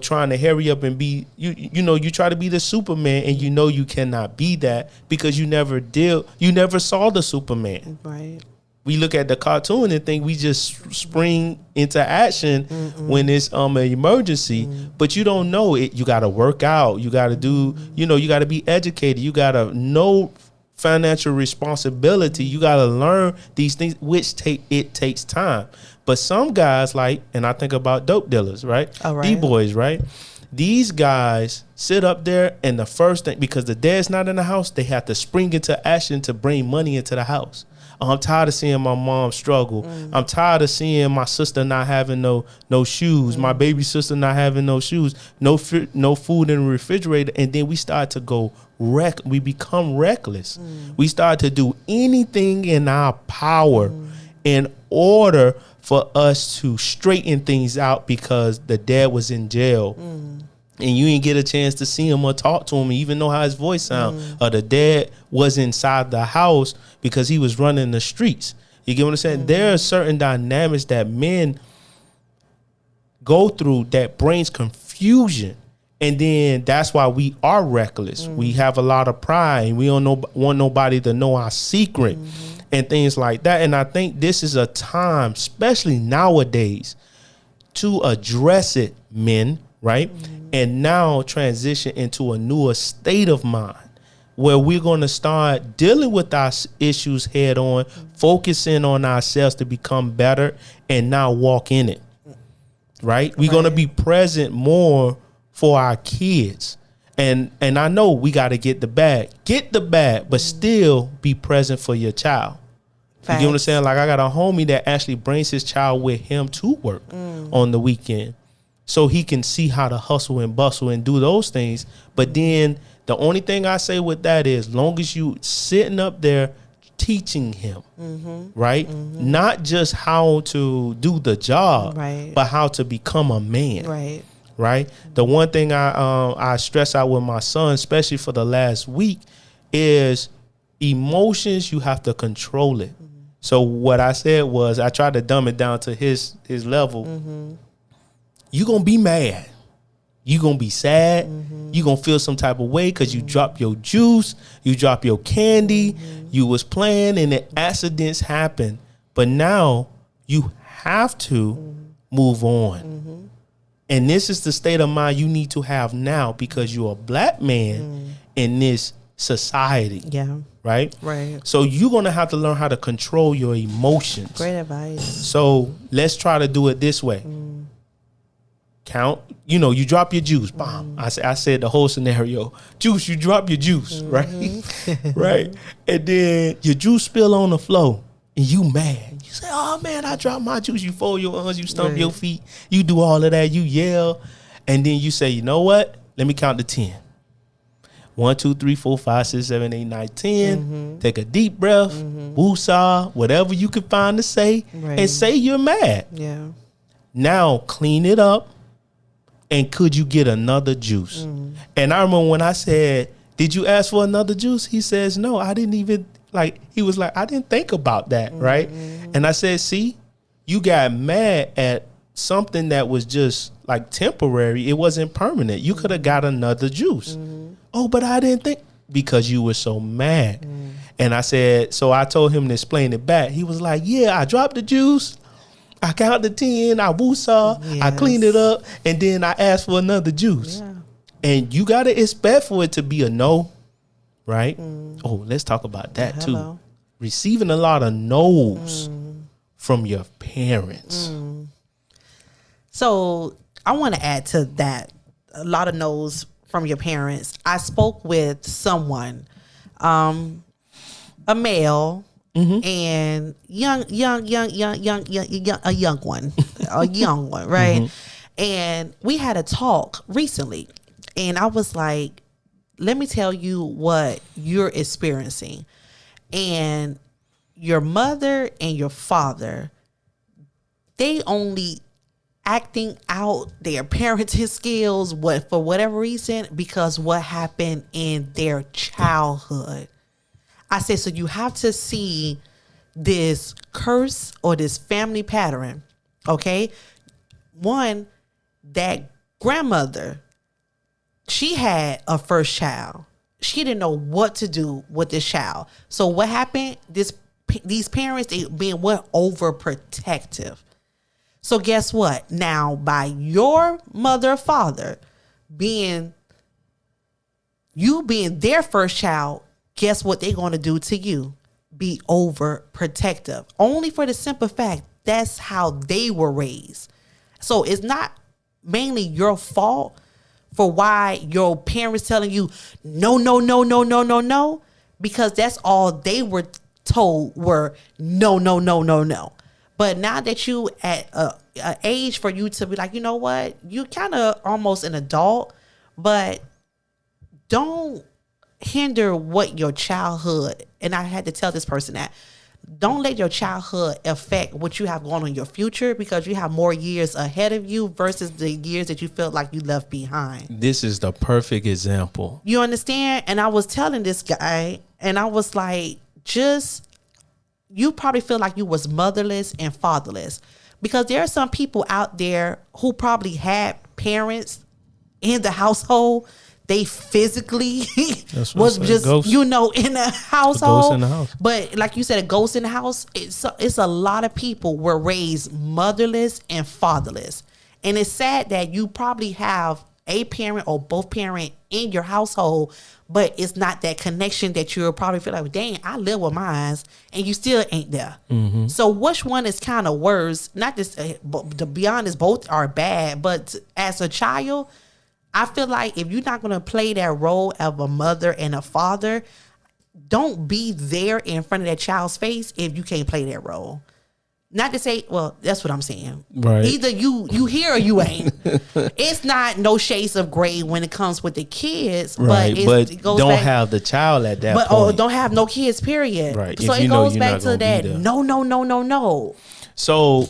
trying to hurry up and be, you try to be the Superman, and you cannot be that because you never saw the Superman.
Right.
We look at the cartoon and think we just spring into action when it's an emergency, but you don't know it. You got to work out. You got to do, you got to be educated. You got to know financial responsibility. You got to learn these things, which takes time. But some guys, and I think about dope dealers, right? D-boys, right? These guys sit up there, and the first thing, because the dad's not in the house, they have to spring into action to bring money into the house. I'm tired of seeing my mom struggle. I'm tired of seeing my sister not having no shoes. My baby sister not having no shoes. No food in the refrigerator. And then we start to go we become reckless. We start to do anything in our power in order for us to straighten things out, because the dad was in jail. And you didn't get a chance to see him or talk to him, even know how his voice sound. Or the dad was inside the house because he was running the streets. You get what I'm saying? There are certain dynamics that men go through that brings confusion. And then that's why we are reckless. We have a lot of pride, and we don't want nobody to know our secret and things like that. And I think this is a time, especially nowadays, to address it, men, right? And now transition into a newer state of mind, where we're going to start dealing with our issues head on, focusing on ourselves to become better, and now walk in it, right? We're going to be present more for our kids. And I know we got to get the bag, but still be present for your child. You get what I'm saying? Like, I got a homie that actually brings his child with him to work on the weekend, so he can see how to hustle and bustle and do those things. But then the only thing I say with that is, long as you sitting up there teaching him, right? Not just how to do the job, but how to become a man. Right. The one thing I stress out with my son, especially for the last week, is emotions. You have to control it. So what I said was, I tried to dumb it down to his level. You're going to be mad. You're going to be sad. You're going to feel some type of way because you drop your juice, you drop your candy, you was playing, and the accidents happen. But now you have to move on. And this is the state of mind you need to have now, because you're a black man in this society.
Yeah.
Right?
Right.
So you're going to have to learn how to control your emotions.
Great advice.
So let's try to do it this way. Count, you drop your juice. Bomb. I said the whole scenario. Juice, you drop your juice, right? Right. And then your juice spill on the floor and you mad. You say, oh man, I dropped my juice. You fold your arms, you stomp your feet, you do all of that, you yell. And then you say, you know what? Let me count to 10. 1, 2, 3, 4, 5, 6, 7, 8, 9, 10. Take a deep breath. Woo-saw, whatever you can find to say, and say you're mad.
Yeah.
Now clean it up. And could you get another juice? And I remember when I said, did you ask for another juice? He says, no, I didn't even, he was like, I didn't think about that, right? And I said, see, you got mad at something that was just temporary. It wasn't permanent. You could have got another juice. Oh, but I didn't think, because you were so mad. And I said, so I told him to explain it back. He was like, yeah, I dropped the juice. I counted to 10, I woo-saw, I cleaned it up, and then I asked for another juice. Yeah. And you got to expect for it to be a no, right? Oh, let's talk about that too. Receiving a lot of no's from your parents.
So I want to add to that, a lot of no's from your parents. I spoke with someone, a male, and a young one, right? And we had a talk recently, and I was like, let me tell you what you're experiencing. And your mother and your father, they only acting out their parenting skills for whatever reason, because what happened in their childhood. I said, so you have to see this curse or this family pattern, okay? One, that grandmother, she had a first child. She didn't know what to do with this child. So what happened? These parents, they being overprotective. So guess what? Now, by your mother or father being their first child, guess what they're going to do to you? Be overprotective. Only for the simple fact that's how they were raised. So it's not mainly your fault for why your parents telling you no, because that's all they were told were no. But now that you at a age for you to be like, you know what, you kind of almost an adult, but don't hinder what your childhood, and I had to tell this person that, don't let your childhood affect what you have going on in your future, because you have more years ahead of you versus the years that you feel like you left behind.
This is the perfect example.
You understand? And I was telling this guy, and I was like, you probably feel like you was motherless and fatherless, because there are some people out there who probably had parents in the household. They physically was just, ghost. In the household. Ghost in the house. But like you said, a ghost in the house. It's a lot of people were raised motherless and fatherless. And it's sad that you probably have a parent or both parent in your household, but it's not that connection that you'll probably feel like, dang, I live with mine, and you still ain't there. So which one is kind of worse? Not just, to be honest, both are bad. But as a child, I feel like if you're not going to play that role of a mother and a father, don't be there in front of that child's face if you can't play that role. Not to say, well, that's what I'm saying. Right. Either you here or you ain't. It's not no shades of gray when it comes with the kids.
Right. But it goes don't back, have the child at that point.
Oh, don't have no kids, period. Right. So it goes back to that no.
So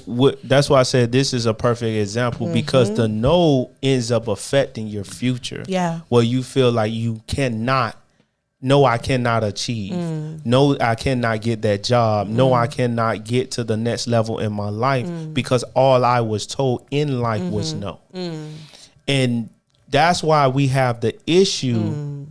that's why I said this is a perfect example, because the no ends up affecting your future. Yeah. Where you feel like you cannot. No, I cannot achieve. No, I cannot get that job. No, I cannot get to the next level in my life because all I was told in life was no. And that's why we have the issue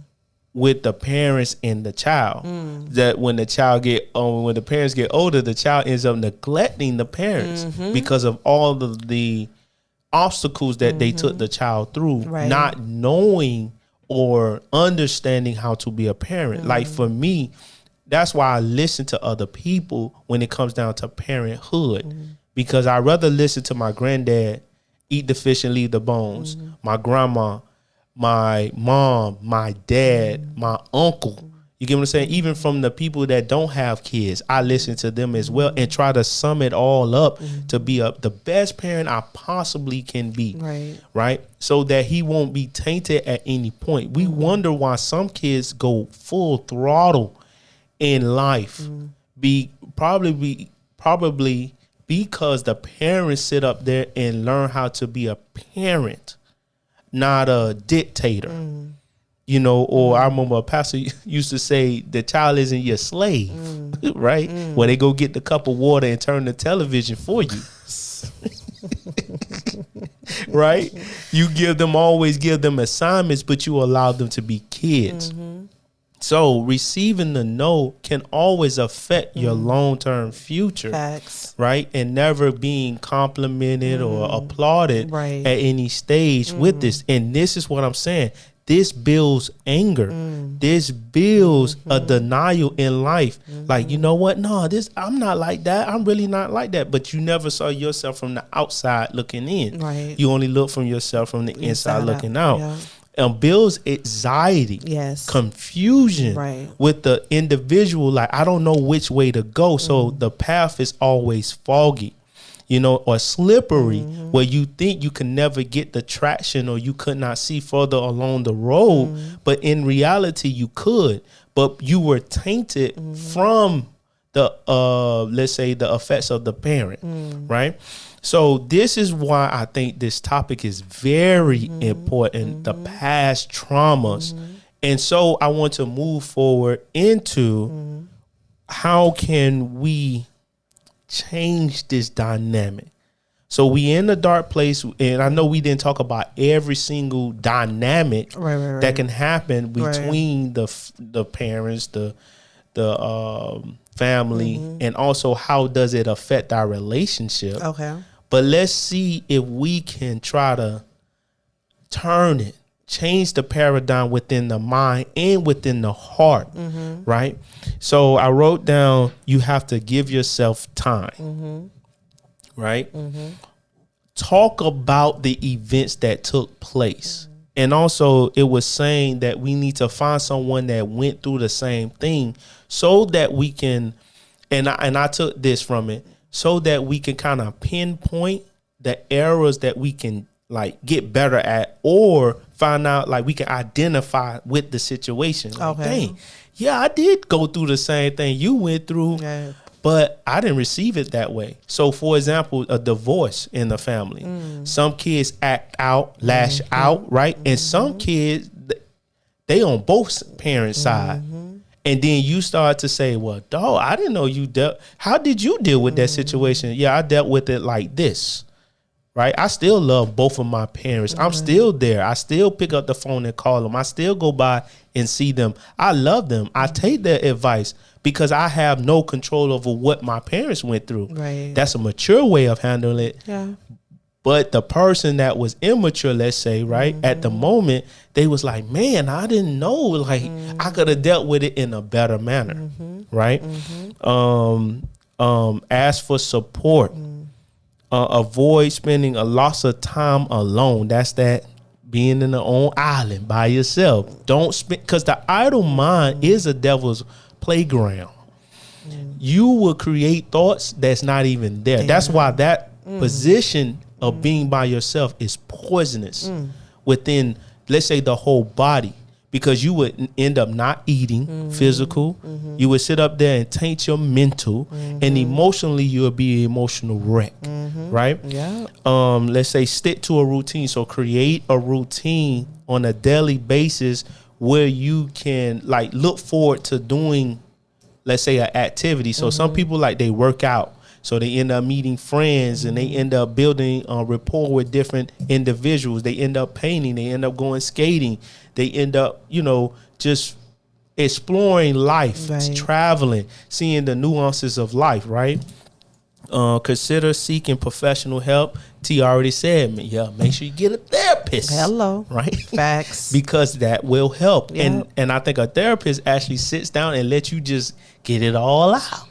with the parents and the child. That when the parents get older, the child ends up neglecting the parents because of all of the obstacles that they took the child through, not knowing or understanding how to be a parent. Like for me, that's why I listen to other people when it comes down to parenthood, because I'd rather listen to my granddad eat the fish and leave the bones, my grandma, my mom, my dad, my uncle. You get what I'm saying? Even from the people that don't have kids, I listen to them as well and try to sum it all up to be the best parent I possibly can be. Right? So that he won't be tainted at any point. We wonder why some kids go full throttle in life. Probably because the parents sit up there and learn how to be a parent, not a dictator. You know, or I remember a pastor used to say the child isn't your slave, right? Where they go get the cup of water and turn the television for you. Right? You always give them assignments, but you allow them to be kids. So receiving the no can always affect your long-term future.
Facts.
Right? And never being complimented or applauded at any stage with this. And this is what I'm saying. This builds anger. This builds a denial in life. Like, you know what? No, I'm not like that. I'm really not like that. But you never saw yourself from the outside looking in.
Right.
You only look from yourself from the inside looking out. Yeah. And builds anxiety, confusion with the individual. Like, I don't know which way to go. So the path is always foggy, you know, or slippery, where you think you can never get the traction or you could not see further along the road. But in reality, you could. But you were tainted from the, let's say, the effects of the parent, right? So this is why I think this topic is very important, the past traumas. And so I want to move forward into how can we change this dynamic. So we in a dark place, and I know we didn't talk about every single dynamic that can happen between the parents, the family, and also how does it affect our relationship. But let's see if we can try to turn it, change the paradigm within the mind and within the heart, right? So I wrote down, you have to give yourself time, right? Talk about the events that took place. And also it was saying that we need to find someone that went through the same thing so that we can, and I took this from it, so that we can kind of pinpoint the errors that we can like get better at, or find out like we can identify with the situation. Like, dang, yeah, I did go through the same thing you went through, but I didn't receive it that way. So for example, a divorce in the family. Some kids act out, lash out, right? And some kids, they on both parents' side. And then you start to say, well, dog, I didn't know you how did you deal with that situation? Yeah, I dealt with it like this, right? I still love both of my parents. I'm still there. I still pick up the phone and call them. I still go by and see them. I love them. I take their advice because I have no control over what my parents went through. That's a mature way of handling it. But the person that was immature, let's say, right, at the moment, they was like, man, I didn't know, like, I could have dealt with it in a better manner, right? Ask for support. Avoid spending a lot of time alone. That's that being in the own island by yourself. Don't spend, because the idle mind is a devil's playground. You will create thoughts that's not even there. That's why that position of being by yourself is poisonous within, let's say, the whole body, because you would end up not eating physical. You would sit up there and taint your mental, and emotionally you'll be an emotional wreck, right? Let's say stick to a routine. So create a routine on a daily basis where you can like look forward to doing, let's say, an activity. So some people, like, they work out. So they end up meeting friends and they end up building rapport with different individuals. They end up painting. They end up going skating. They end up, you know, just exploring life, traveling, seeing the nuances of life, right? Consider seeking professional help. T already said, yeah, make sure you get a therapist.
Hello.
Right?
Facts.
Because that will help.
Yep.
And I think a therapist actually sits down and lets you just get it all out.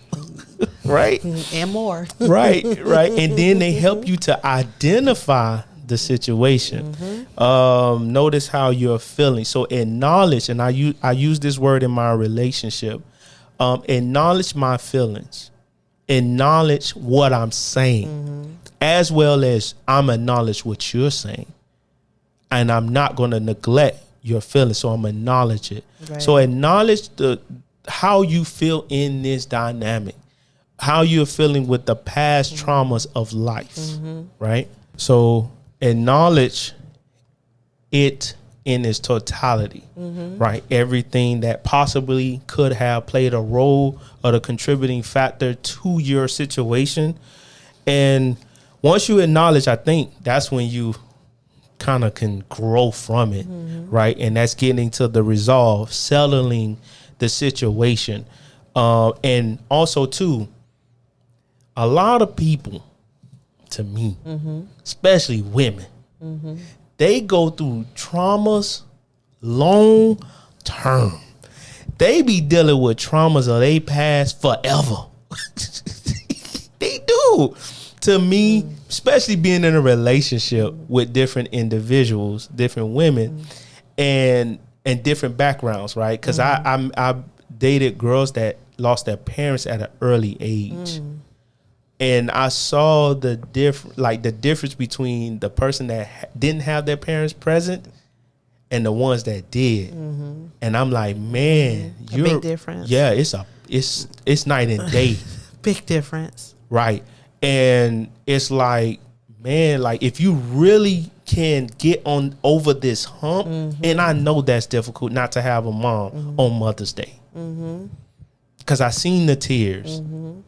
Right?
And more.
Right. And then they help you to identify the situation. Notice how you're feeling. So acknowledge, and I use this word in my relationship. Acknowledge my feelings. Acknowledge what I'm saying, as well as I'm acknowledge what you're saying, and I'm not going to neglect your feelings. So I'm acknowledge it. Right. So acknowledge how you feel in this dynamic, how you're feeling with the past traumas of life, right? So acknowledge it in its totality, right? Everything that possibly could have played a role or the contributing factor to your situation. And once you acknowledge, I think that's when you kind of can grow from it, right? And that's getting to the resolve, settling the situation. And also, too, a lot of people, to me, especially women, they go through traumas long term. They be dealing with traumas of they past forever. They do. To me, especially being in a relationship with different individuals, different women, and different backgrounds, right? Because I dated girls that lost their parents at an early age. And I saw the difference between the person that didn't have their parents present and the ones that did. And I'm like, man,
you're a big difference.
Yeah, it's night and day.
Big difference.
Right. And it's like, man, like if you really can get on over this hump, and I know that's difficult not to have a mom on Mother's Day. Because I seen the tears,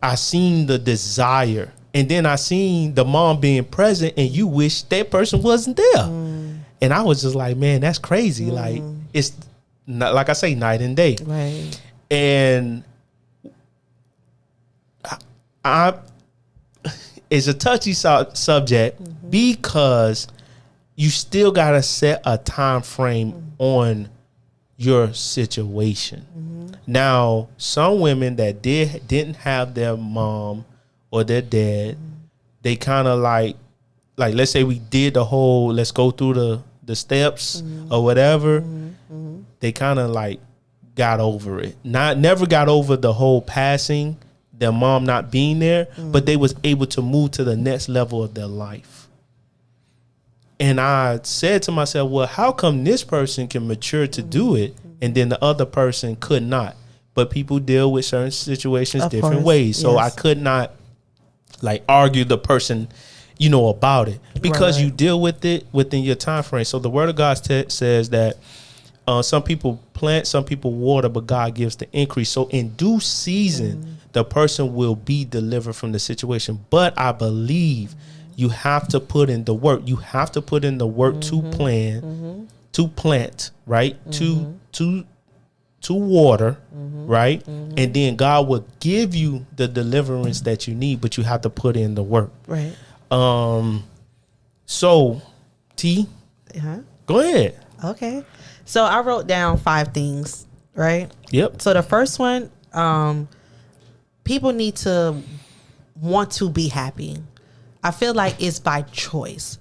I seen the desire, and then I seen the mom being present, and you wish that person wasn't there. And I was just like, man, that's crazy. Like it's not, like I say, night and day.
Right.
And I it's a touchy subject because you still gotta set a time frame on your situation. Now, some women that didn't have their mom or their dad, they kind of like let's say we did the whole let's go through the steps or whatever. They kind of like got over it. Never got over the whole passing, their mom not being there, but they was able to move to the next level of their life. And I said to myself, well, how come this person can mature to do it and then the other person could not? But people deal with certain situations different ways. So I could not like argue the person, about it because you deal with it within your time frame. So the word of God says that some people plant, some people water, but God gives the increase. So in due season, the person will be delivered from the situation. But I believe you have to put in the work. You have to put in the work to plan, to plant, right? To water, right? And then God will give you the deliverance that you need, but you have to put in the work.
Right.
So, T, go ahead.
Okay. So I wrote down 5 things, right?
Yep.
So the first one, people need to want to be happy. I feel like it's by choice.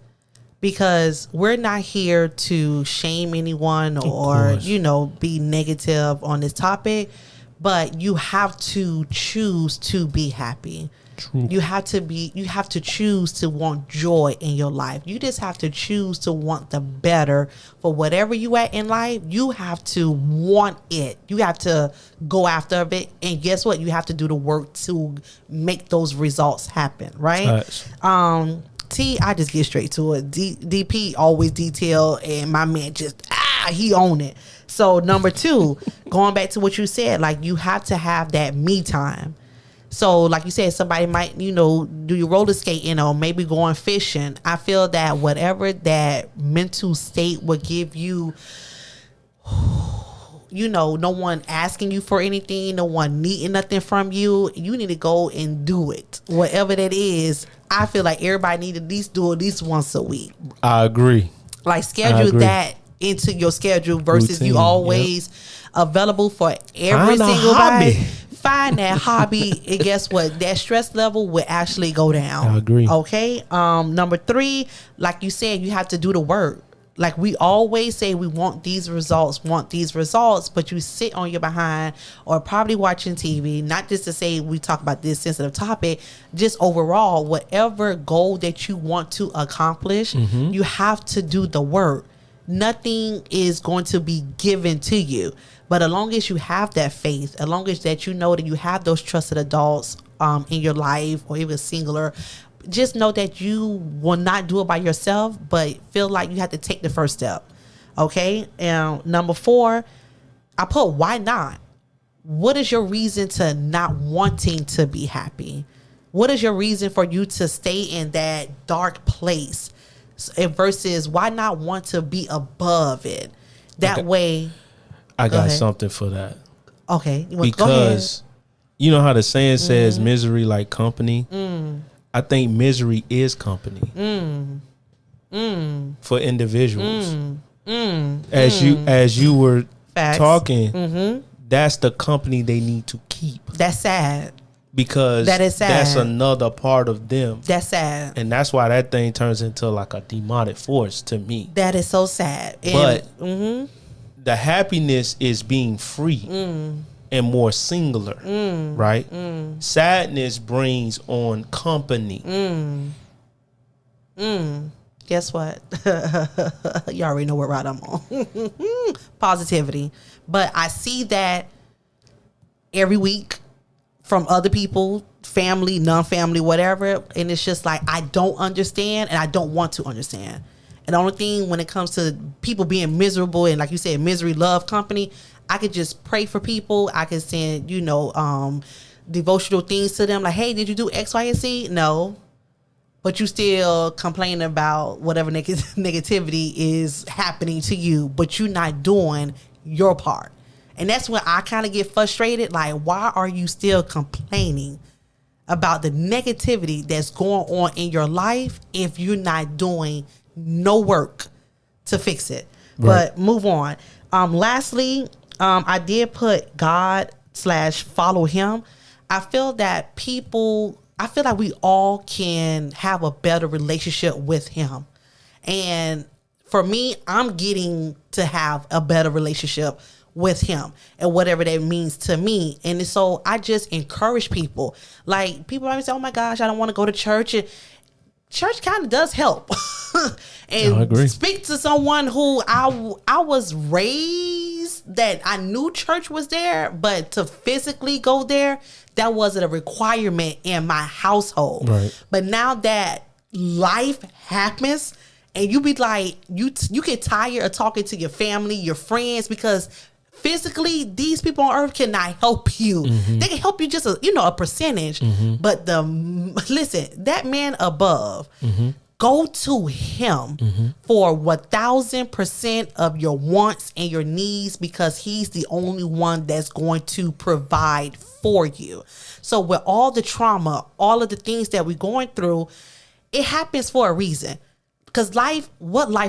Because we're not here to shame anyone or, be negative on this topic, but you have to choose to be happy. True. You have to choose to want joy in your life. You just have to choose to want the better for whatever you at in life. You have to want it. You have to go after it. And guess what? You have to do the work to make those results happen. Right. T, I just get straight to it. DP always detail, and my man just he own it. So number 2, going back to what you said, like you have to have that me time. So like you said, somebody might do your roller skating or maybe going fishing. I feel that whatever that mental state would give you, no one asking you for anything, no one needing nothing from you. You need to go and do it. Whatever that is, I feel like everybody need to at least do at least once a week.
I agree.
Like schedule that into your schedule versus
routine,
you always available for every single
hobby.
Find that hobby, and guess what? That stress level will actually go down.
I agree.
Okay. Number 3, like you said, you have to do the work. Like we always say, we want these results, but you sit on your behind or probably watching TV. Not just to say we talk about this sensitive topic, just overall, whatever goal that you want to accomplish, you have to do the work. Nothing is going to be given to you. But as long as you have that faith, as long as that you know that you have those trusted adults in your life, or even singular, just know that you will not do it by yourself, but feel like you have to take the first step. Okay. And number 4, I put, why not? What is your reason to not wanting to be happy? What is your reason for you to stay in that dark place versus why not want to be above it? That way.
I got something for that.
Okay.
Because you know how the saying says misery like company? I think misery is company for individuals. As you were talking, that's the company they need to keep.
That's sad.
Because
that is sad.
That's another part of them.
That's sad.
And that's why that thing turns into like a demonic force to me.
That is so sad.
But the happiness is being free and more singular, right? Sadness brings on company.
Guess what? You already know what route I'm on. Positivity. But I see that every week from other people, family, non-family, whatever. And it's just like, I don't understand and I don't want to understand. And the only thing when it comes to people being miserable and, like you said, misery love company, I could just pray for people. I could send, devotional things to them. Like, hey, did you do X, Y, and Z? No. But you still complain about whatever negativity is happening to you, but you're not doing your part. And that's when I kind of get frustrated. Like, why are you still complaining about the negativity that's going on in your life if you're not doing no work to fix it? Right. But move on. Lastly, I did put God/follow him. I feel like we all can have a better relationship with him. And for me, I'm getting to have a better relationship with him and whatever that means to me. And so I just encourage people. Like, people always say, oh my gosh, I don't want to go to church. And church kind of does help. And I agree. Speak to someone who I was raised that I knew church was there, but to physically go there, that wasn't a requirement in my household. Right. But now that life happens and you be like, you get tired of talking to your family, your friends, because physically, these people on earth cannot help you. They can help you just a percentage. But listen, that man above, go to him for 1,000% of your wants and your needs, because he's the only one that's going to provide for you. So with all the trauma, all of the things that we're going through, it happens for a reason. Because life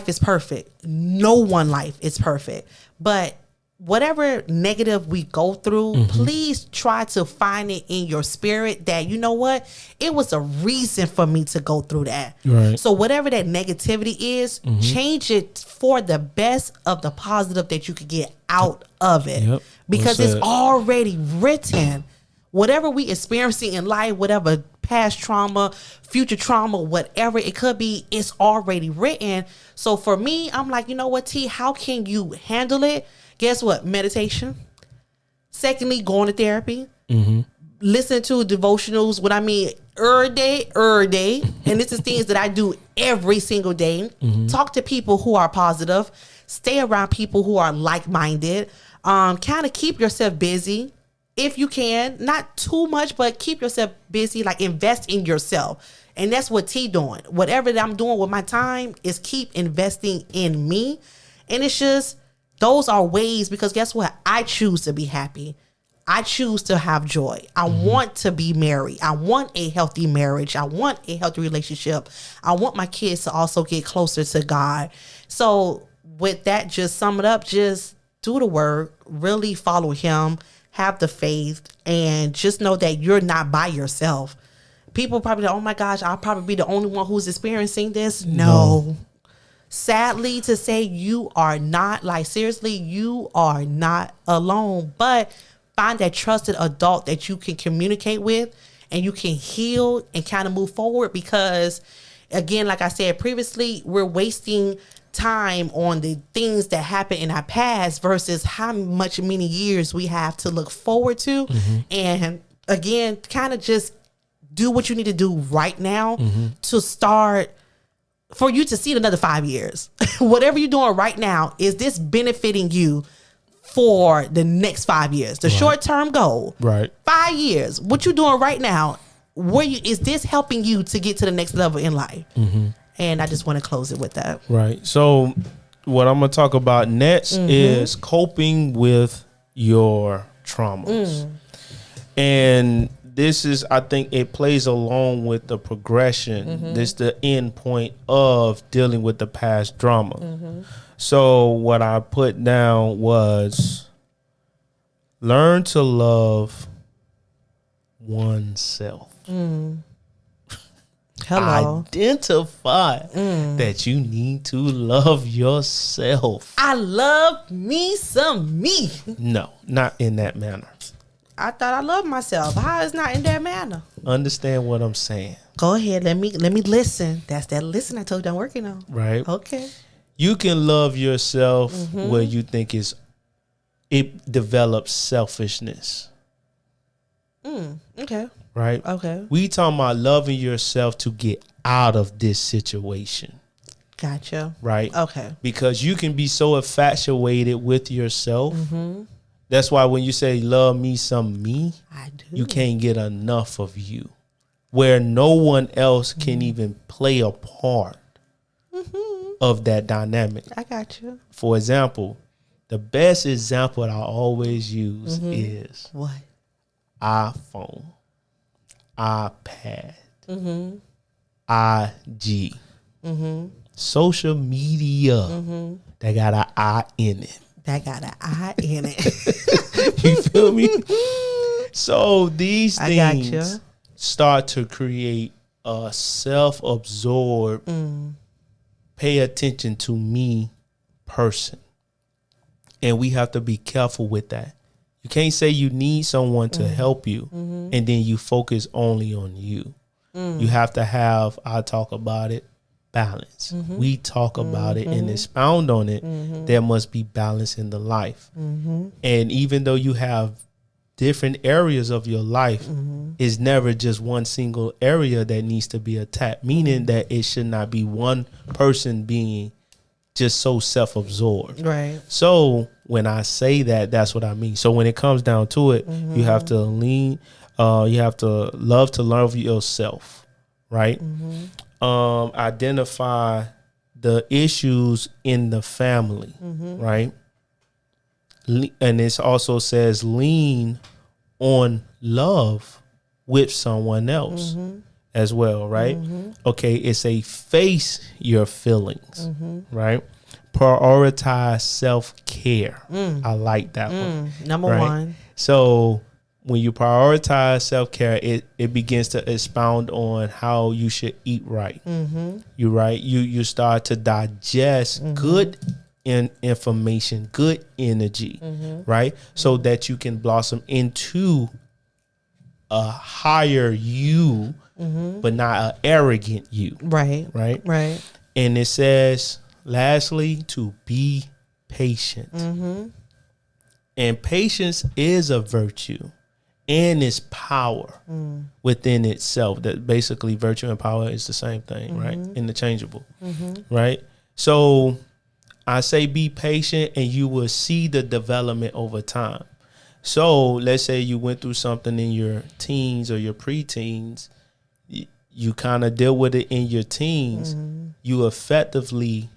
is perfect? No one life is perfect. But whatever negative we go through, please try to find it in your spirit that, you know what, it was a reason for me to go through that. Right. So whatever that negativity is, change it for the best of the positive that you could get out of it. Yep. Because it's already written. Whatever we experiencing in life, whatever past trauma, future trauma, whatever it could be, it's already written. So for me, I'm like, you know what, T, how can you handle it? Guess what? Meditation. Secondly, going to therapy. Listen to devotionals. What I mean, every day. And this is things that I do every single day. Talk to people who are positive. Stay around people who are like-minded. Kind of keep yourself busy if you can. Not too much, but keep yourself busy. Like, invest in yourself. And that's what T doing. Whatever that I'm doing with my time is keep investing in me. And it's just, those are ways, because guess what? I choose to be happy. I choose to have joy. I want to be married. I want a healthy marriage. I want a healthy relationship. I want my kids to also get closer to God. So with that, just sum it up, just do the work, really follow him, have the faith, and just know that you're not by yourself. People probably, oh my gosh, I'll probably be the only one who's experiencing this. No. Sadly to say, you are not, like seriously, you are not alone. But find that trusted adult that you can communicate with and you can heal and kind of move forward, because again, like I said previously, we're wasting time on the things that happen in our past versus how many years we have to look forward to. And again, kind of just do what you need to do right now to start for you to see it another 5 years. Whatever you're doing right now, is this benefiting you for the next 5 years? The short-term goal, 5 years. What you're doing right now, is this helping you to get to the next level in life? And I just want to close it with that.
Right. So what I'm going to talk about next is coping with your traumas. And this is, I think it plays along with the progression. This is the end point of dealing with the past drama. So what I put down was learn to love oneself.
Hello.
Identify that you need to love yourself.
I love me some me.
No, not in that manner.
I thought I loved myself. How is not in that manner?
Understand what I'm saying.
Go ahead. Let me listen. That's that listen I told you I'm working on.
Right.
Okay.
You can love yourself where you think it develops selfishness.
Okay.
Right?
Okay.
We talking about loving yourself to get out of this situation.
Gotcha.
Right?
Okay.
Because you can be so infatuated with yourself. That's why when you say love me some me,
I do.
you can't get enough of you. Where no one else can even play a part of that dynamic.
I got you.
For example, the best example that I always use is
What?
iPhone, iPad, IG, social media that got an I in it.
That got an I in it.
You feel me? So these things start to create a self-absorbed, pay attention to me person. And we have to be careful with that. You can't say you need someone to help you and then you focus only on you. You have to have, I talk about it, balance. We talk about it and expound on it. There must be balance in the life. And even though you have different areas of your life, it's never just one single area that needs to be attacked, meaning that it should not be one person being just so self-absorbed.
Right.
So when I say that, that's what I mean. So when it comes down to it, you have to you have to love yourself, right? Identify the issues in the family, right? And it also says lean on love with someone else as well, right? Okay, it's a face your feelings, right? Prioritize self-care. I like that one.
Number one.
So when you prioritize self-care, it begins to expound on how you should eat right. You start to digest good information, good energy, right? So that you can blossom into a higher you, but not an arrogant you.
Right.
And it says, lastly, to be patient. And patience is a virtue and its power within itself. That basically virtue and power is the same thing, right? Interchangeable, right? So I say be patient and you will see the development over time. So let's say you went through something in your teens or your preteens. You kind of deal with it in your teens. You effectively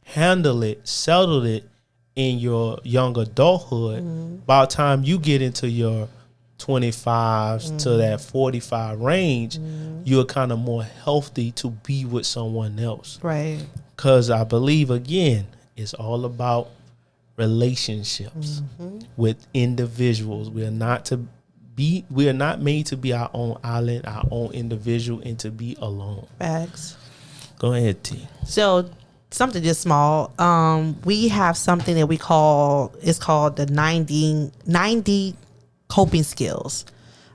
handle it, settle it, in your young adulthood, by the time you get into your 25s to that 45 range, you're kind of more healthy to be with someone else.
Right.
Because I believe, again, it's all about relationships with individuals. We are not made to be our own island, our own individual, and to be alone.
Facts.
Go ahead, T.
So something just small. We have something that it's called the 90 coping skills.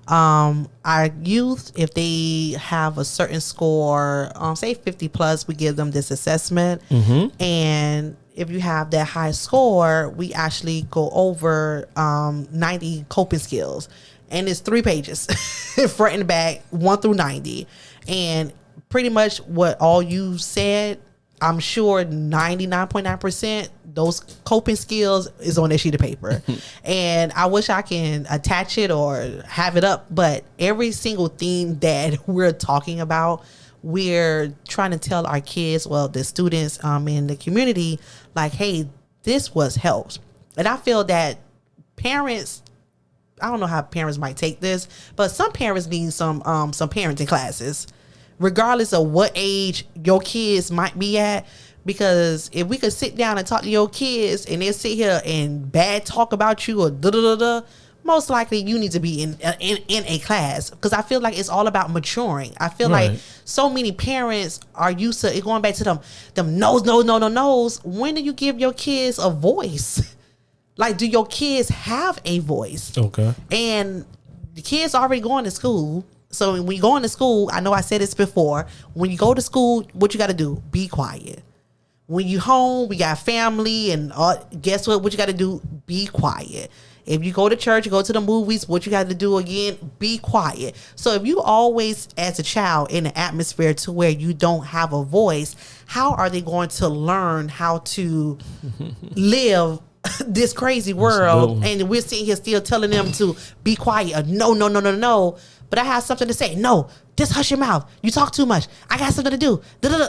Our youth, if they have a certain score, say 50 plus, we give them this assessment. And if you have that high score, we actually go over 90 coping skills. And it's 3 pages, front and back, 1 through 90. And pretty much what all you said, I'm sure 99.9% those coping skills is on that sheet of paper. And I wish I can attach it or have it up, but every single thing that we're talking about, we're trying to tell our kids, well, the students in the community, like, hey, this was helped. And I feel that parents, I don't know how parents might take this, but some parents need some parenting classes, regardless of what age your kids might be at. Because if we could sit down and talk to your kids and they sit here and bad talk about you or most likely you need to be in a class. Because I feel like it's all about maturing. I feel like so many parents are used to it, going back to them no's. When do you give your kids a voice? Like, do your kids have a voice? Okay. And the kids already going to school. So when you go into school, I know I said this before, when you go to school, what you got to do? Be quiet. When you home, we got family, and guess what? What you got to do? Be quiet. If you go to church, you go to the movies, what you got to do again? Be quiet. So if you always, as a child, in an atmosphere to where you don't have a voice, how are they going to learn how to live this crazy world? And we're sitting here still telling them to be quiet. No. But I have something to say. No, just hush your mouth. You talk too much. I got something to do.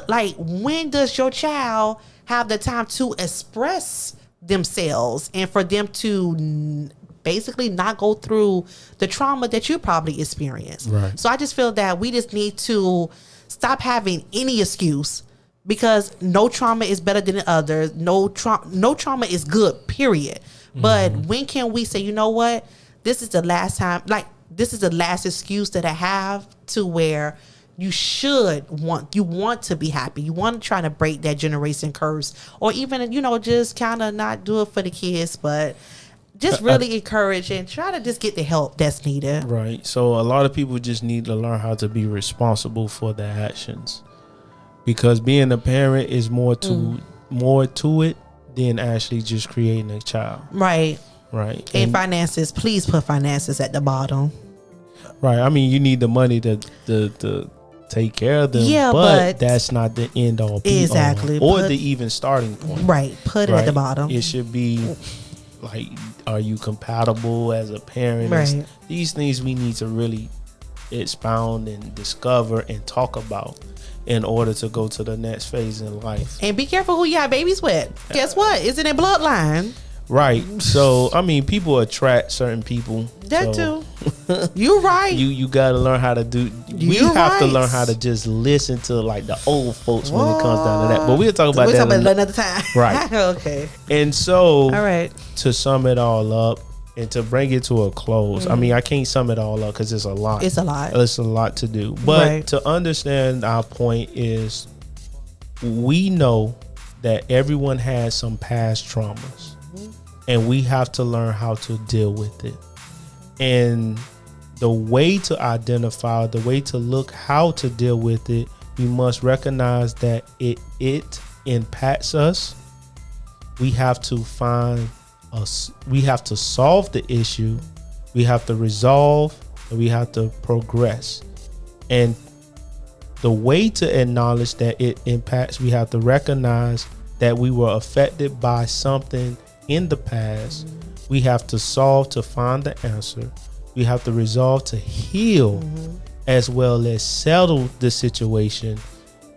Like, when does your child have the time to express themselves and for them to basically not go through the trauma that you probably experienced? Right. So I just feel that we just need to stop having any excuse, because no trauma is better than the other. No trauma is good, period. But when can we say, you know what? This is the last time, like, this is the last excuse that I have, to where you want to be happy. You want to try to break that generation curse, or even, just kind of not do it for the kids, but just really encourage and try to just get the help that's needed.
Right. So a lot of people just need to learn how to be responsible for their actions, because being a parent is more to it than actually just creating a child.
Right.
Right.
And finances, please put finances at the bottom.
Right. I mean, you need the money to take care of them.
Yeah,
but that's not the end all be
exactly
all, or the even starting point.
Right. Put it at the bottom.
It should be like, are you compatible as a parent?
Right.
These things we need to really expound and discover and talk about in order to go to the next phase in life.
And be careful who you have babies with. Guess what? It's in their bloodline.
Right. So, I mean, people attract certain people.
That too. You're right.
You got to learn how to do. We have to learn how to just listen to, like, the old folks when it comes down to that. But we'll talk about that
another time.
Right.
Okay.
And so,
all right,
to sum it all up and to bring it to a close, I mean, I can't sum it all up because it's a lot.
It's a lot.
It's a lot to do. But to understand our point is, we know that everyone has some past traumas. And we have to learn how to deal with it. And the way to identify, the way to look how to deal with it, we must recognize that it impacts us. We have to we have to solve the issue. We have to resolve, and we have to progress. And the way to acknowledge that it impacts, we have to recognize that we were affected by something in the past. We have to solve to find the answer. We have to resolve to heal, as well as settle the situation.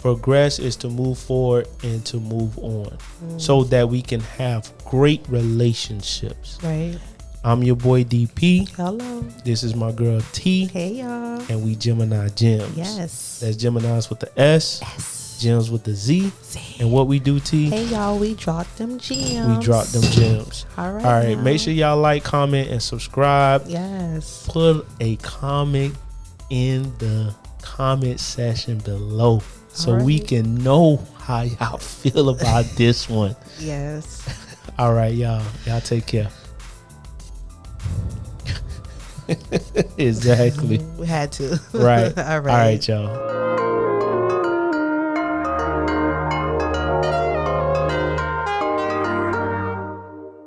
Progress is to move forward and to move on so that we can have great relationships.
Right.
I'm your boy DP.
Hello.
This is my girl T.
Hey, y'all.
And we Gemini Gemz.
Yes.
That's Geminis with the S. Gems with the Z. And what we do, T?
Hey, y'all. We dropped them gems.
We dropped them gems.
All right.
All right. Make sure y'all like, comment, and subscribe.
Yes.
Put a comment in the comment section below so we can know how y'all feel about this one.
Yes.
All right, y'all. Y'all take care. Exactly.
We had to.
Right.
All right.
All right, y'all.